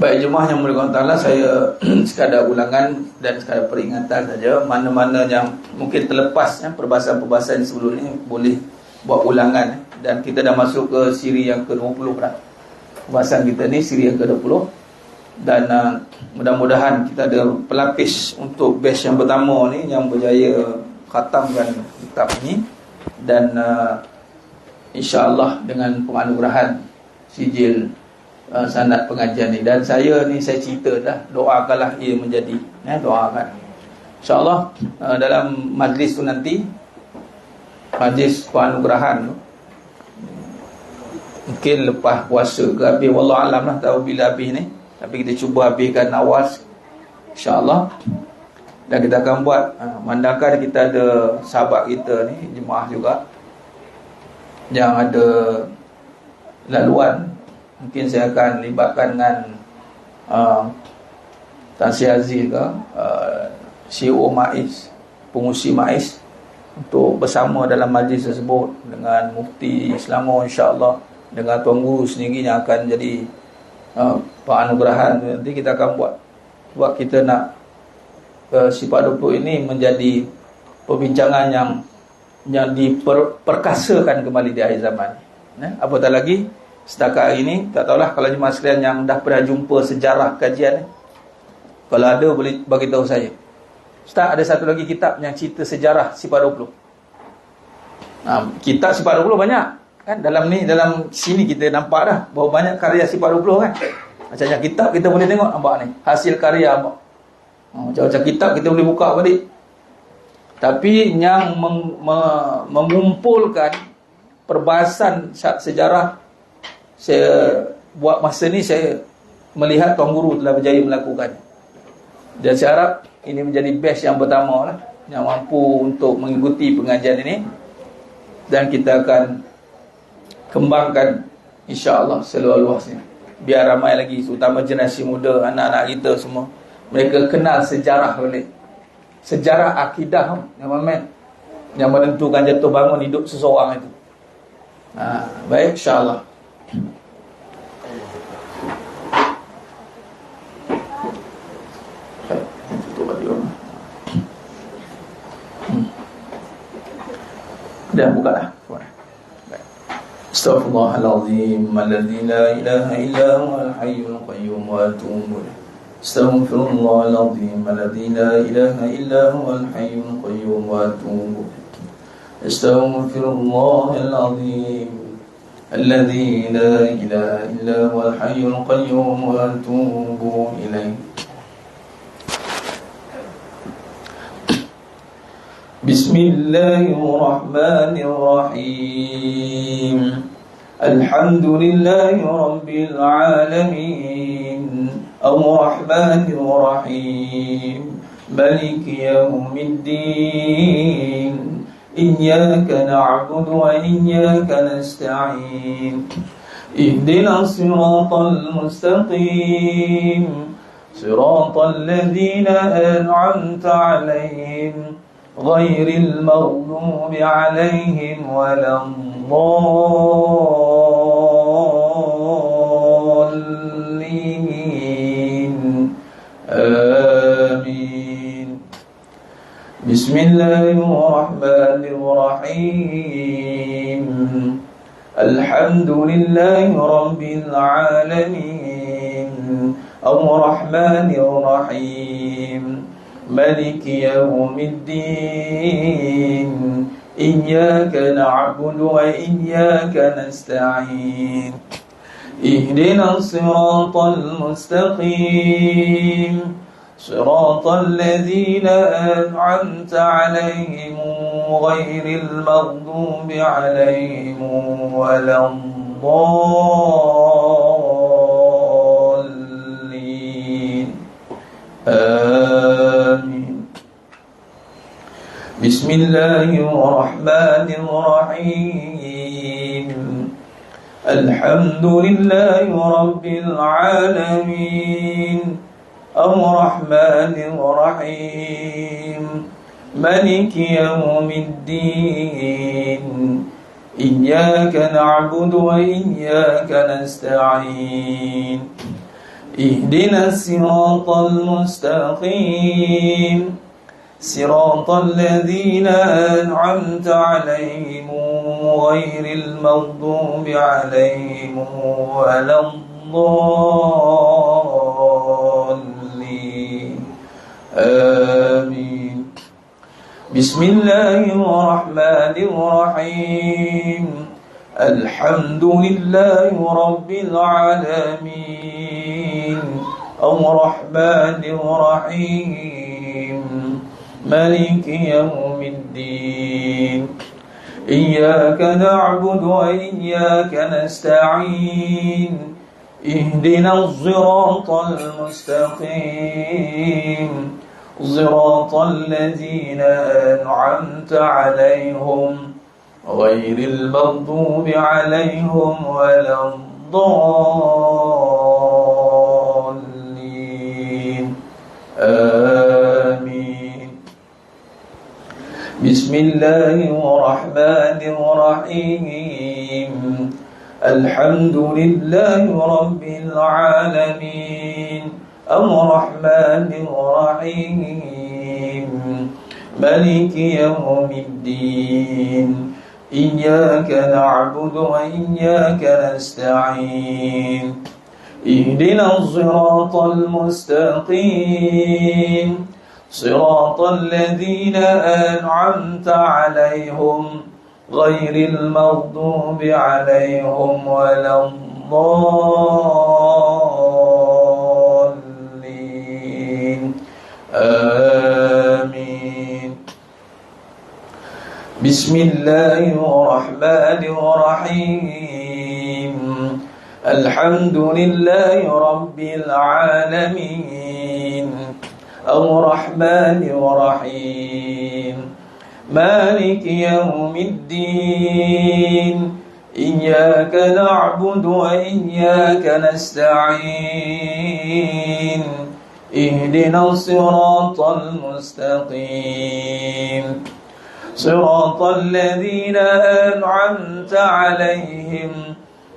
Baik, jemaah yang mulia Allah Ta'ala, saya sekadar ulangan dan sekadar peringatan saja. Mana-mana yang mungkin terlepas perbahasan-perbahasan sebelum ini, boleh buat ulangan. Dan kita dah masuk ke siri yang ke-20 dah. Perbahasan kita ni siri yang ke-20. Dan mudah-mudahan kita ada pelapis untuk batch yang pertama ni yang berjaya khatamkan kitab ini. Dan insya-Allah dengan penganugerahan sijil sanad pengajian ni, dan saya cerita dah, doakanlah ia menjadi, doakan insya-Allah dalam majlis tu nanti, majlis penganugerahan tu mungkin lepas puasa ke habis, wallahu alam lah, tahu bila habis ni. Tapi kita cuba habiskan awal, insya-Allah. Dan kita akan buat, mandangkan kita ada sahabat kita ni, jemaah juga yang ada laluan, mungkin saya akan libatkan dengan Tan Sri Aziz ke, CEO MAIS, pengurusi MAIS, untuk bersama dalam majlis tersebut dengan Mufti Selangor, insya-Allah, dengan Tuan Guru sendiri yang akan jadi penganugerahan. Nanti kita akan buat, sebab kita nak sifat 20 ini menjadi perbincangan yang diperkasakan kembali di akhir zaman. Apatah lagi setakat hari ini, tak tahulah kalau jemaah sekalian yang dah pernah jumpa sejarah kajian ni, kalau ada boleh bagi tahu saya. Ustaz, ada satu lagi kitab yang cerita sejarah sifat 20. Kitab sifat 20 banyak kan, dalam sini kita nampak dah bahawa banyak karya sifat 20 kan. Macam kitab kita boleh tengok, nampak ni hasil karya nampak. Macam-macam kitab kita boleh buka balik. Tapi yang mengumpulkan perbahasan sejarah, saya buat masa ni, saya melihat Tuan Guru telah berjaya melakukan. Dan saya harap ini menjadi batch yang pertama lah, yang mampu untuk mengikuti pengajian ini. Dan kita akan kembangkan insya-Allah seluas-luasnya, biar ramai lagi, terutama generasi muda, anak-anak kita semua, mereka kenal sejarah balik. Sejarah akidah yang menentukan jatuh bangun hidup seseorang itu. Baik, insya-Allah. Dah buka dah. Astaghfirullahalazim alladzi la ilaha illa huwal hayyul qayyum wa atubu ilaih. Astaghfirullahalazim alladzi la ilaha illa huwal hayyul qayyum wa atubu ilaih. Astaghfirullahalazim alladzi la ilaha illa huwal hayyul qayyum wa atubu ilaih. Bismillahirrahmanirrahim. Alhamdulillahi rabbil alamin. Ar-Rahmanir Rahim. Maliki yaumiddin. Iyyaka na'budu wa iyyaka nasta'in. Ihdinas siratal mustaqim. Siratal ladzina an'amta 'alaihim غير المغضوب عليهم ولا الضالين آمين. بسم الله الرحمن الرحيم. الحمد لله رب العالمين. الرحمن الرحيم. مالك يوم الدين. إياك نعبد وإياك نستعين. اهدنا الصراط المستقيم. صراط الذين أنعمت عليهم غير المغضوب عليهم ولا الضالين آمين. بسم الله الرحمن الرحيم. الحمد لله رب العالمين. الرحمن الرحيم. مالك يوم الدين. إياك نعبد وإياك نستعين. اهدنا الصراط المستقيم. صراط الذين أنعمت عليهم غير المغضوب عليهم ولا الضالين آمين. بسم الله الرحمن الرحيم. الحمد لله رب العالمين. الرحمن الرحيم. مالك يوم الدين. إياك نعبد وإياك نستعين. اهدنا الصراط المستقيم صراط الذين أنعمت عليهم غير المغضوب عليهم ولا الضالين آمين. بسم الله الرحمن الرحيم الحمد لله رب العالمين الرحمن الرحيم مالك يوم الدين إياك نعبد وإياك نستعين اهدنا الصراط المستقيم صراط الذين أنعمت عليهم غير المغضوب عليهم ولا الضالين آمين. بسم الله الرحمن الرحيم الحمد لله رب العالمين الرحمن الرحيم مالك يوم الدين إياك نعبد وإياك نستعين اهدنا الصراط المستقيم صراط الذين أنعمت عليهم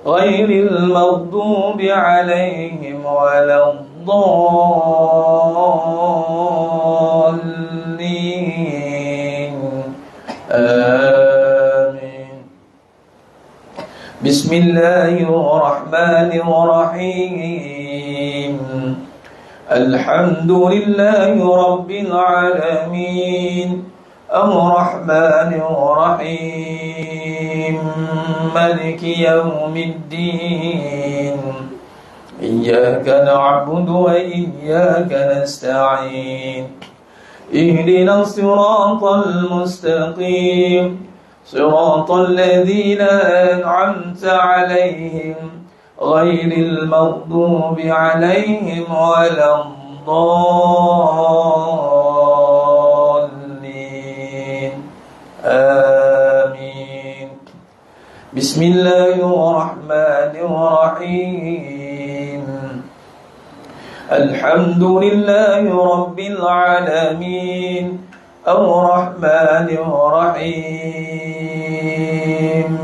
غير المغضوب عليهم ولا الضالين آمين. بسم الله الرحمن الرحيم الحمد لله رب العالمين الرحمن الرحيم مالك يوم الدين إياك نعبد وإياك نستعين اهدنا الصراط المستقيم صراط الذين أنعمت عليهم غير المغضوب عليهم ولا الضالين آمين. بسم الله الرحمن الرحيم الحمد لله رب العالمين الرحمن الرحيم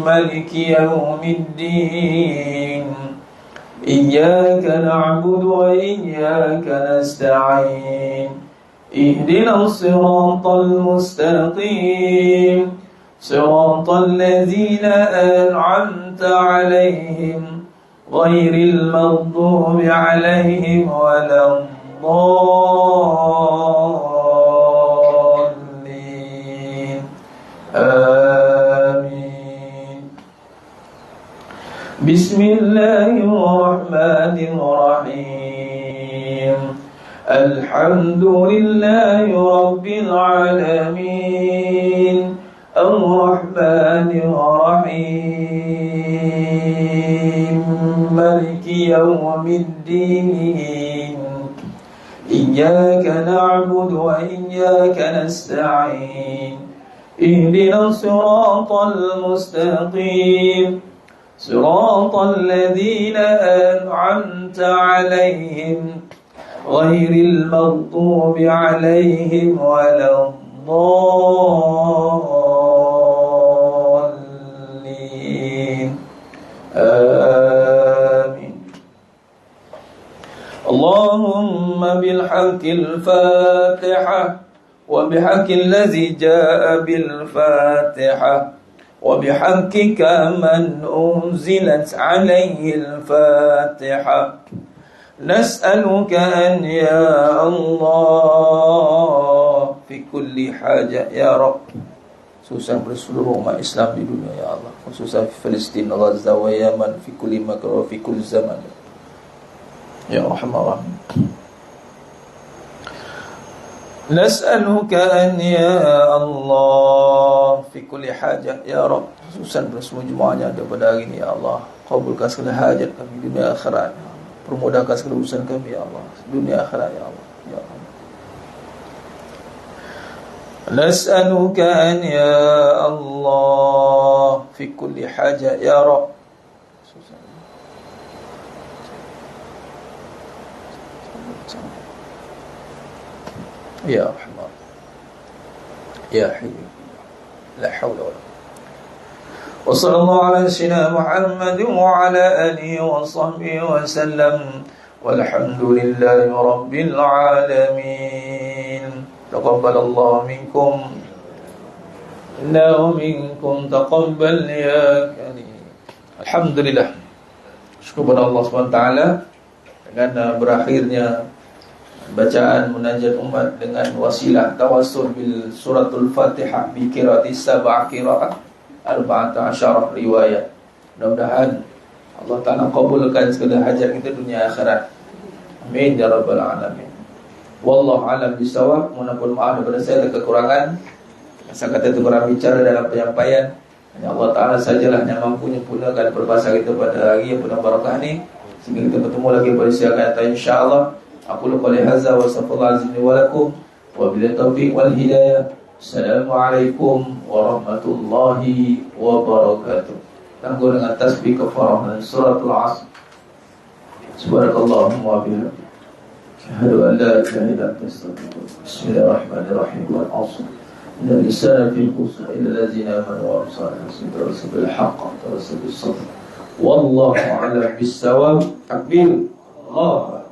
مالك يوم الدين إياك نعبد وإياك نستعين اهدنا الصراط المستقيم صراط الذين أنعمت عليهم غير المغضوب عليهم ولا الضالين آمين. بسم الله الرحمن الرحيم الحمد لله رب العالمين الرحمن الرحيم مالك يوم الدين إياك نعبد وإياك نستعين اهدنا الصراط المستقيم صراط الذين أنعمت عليهم غير المغضوب عليهم ولا الضالين آمين. اللهم بالحق الفاتحة وبحق الذي جاء بالفاتحة وبحقك من أنزلت عليه الفاتحة نسألك أن يا الله في كل حاجة يا رب khususnya berseluruh umat Islam di dunia ya Allah, khususnya di Palestin, Gaza, wa Yaman, fi kulli makan wa fi kulli zaman ya Rahman Rahim. Nas'aluka an ya Allah fi kulli hajah ya Rabb, khususnya bersemua jemaahnya pada hari ini ya Allah, Kabulkan segala hajat kami dunia akhirat. Permudahkan segala urusan kami ya Allah, dunia akhirat ya Allah. Ya Allah. Nas'aluka an ya Allah fi kulli haja ya Rabb. Ya Rahman Ya Hayy la hawla wala wa sallallahu ala sayyidina Muhammad wa ala alihi wa sahbihi wa sallam walhamdulillahi rabbil alamin. Taqabbalallahu minkum inna wa minkum taqabbal ya karim. Alhamdulillah, syukur kepada Allah SWT dengan berakhirnya bacaan munajat umat dengan wasilah tawassul bil suratul Fatihah bi qiraati sab'a qiraat 14 riwayat. Mudah-mudahan Allah Ta'ala kabulkan segala hajat kita dunia akhirat. Amin ya rabbal alamin. Wallahu a'lam bishawab. Mohon maaf daripada saya ada kekurangan. Saya kata itu kurang bicara dalam penyampaian. Hanya Allah Ta'ala sajalah yang mampu menyempurnakan berbahasa kita pada hari yang penuh barakah ini, sehingga kita bertemu lagi pada siang akan datang insya-Allah. Aku qali hadza wa sallallahu alaihi wa lakum wa billahi taufiq wal hidayah. Assalamualaikum warahmatullahi wabarakatuh. Tangguh dengan tasbih kafarah dan suratul Asr. Subhanakallahumma wa bihamdika asyhadu an la ilaha illa anta astaghfiruka. Bismillahirrahmanirrahim. Wal 'asr. Innal insana fi khusr illa allazina amanu wa amilus salihati wa tawasaw bil haqqi wa tawasaw bis sabr. Wallahu a'lam bis-shawab. Takbir. Allah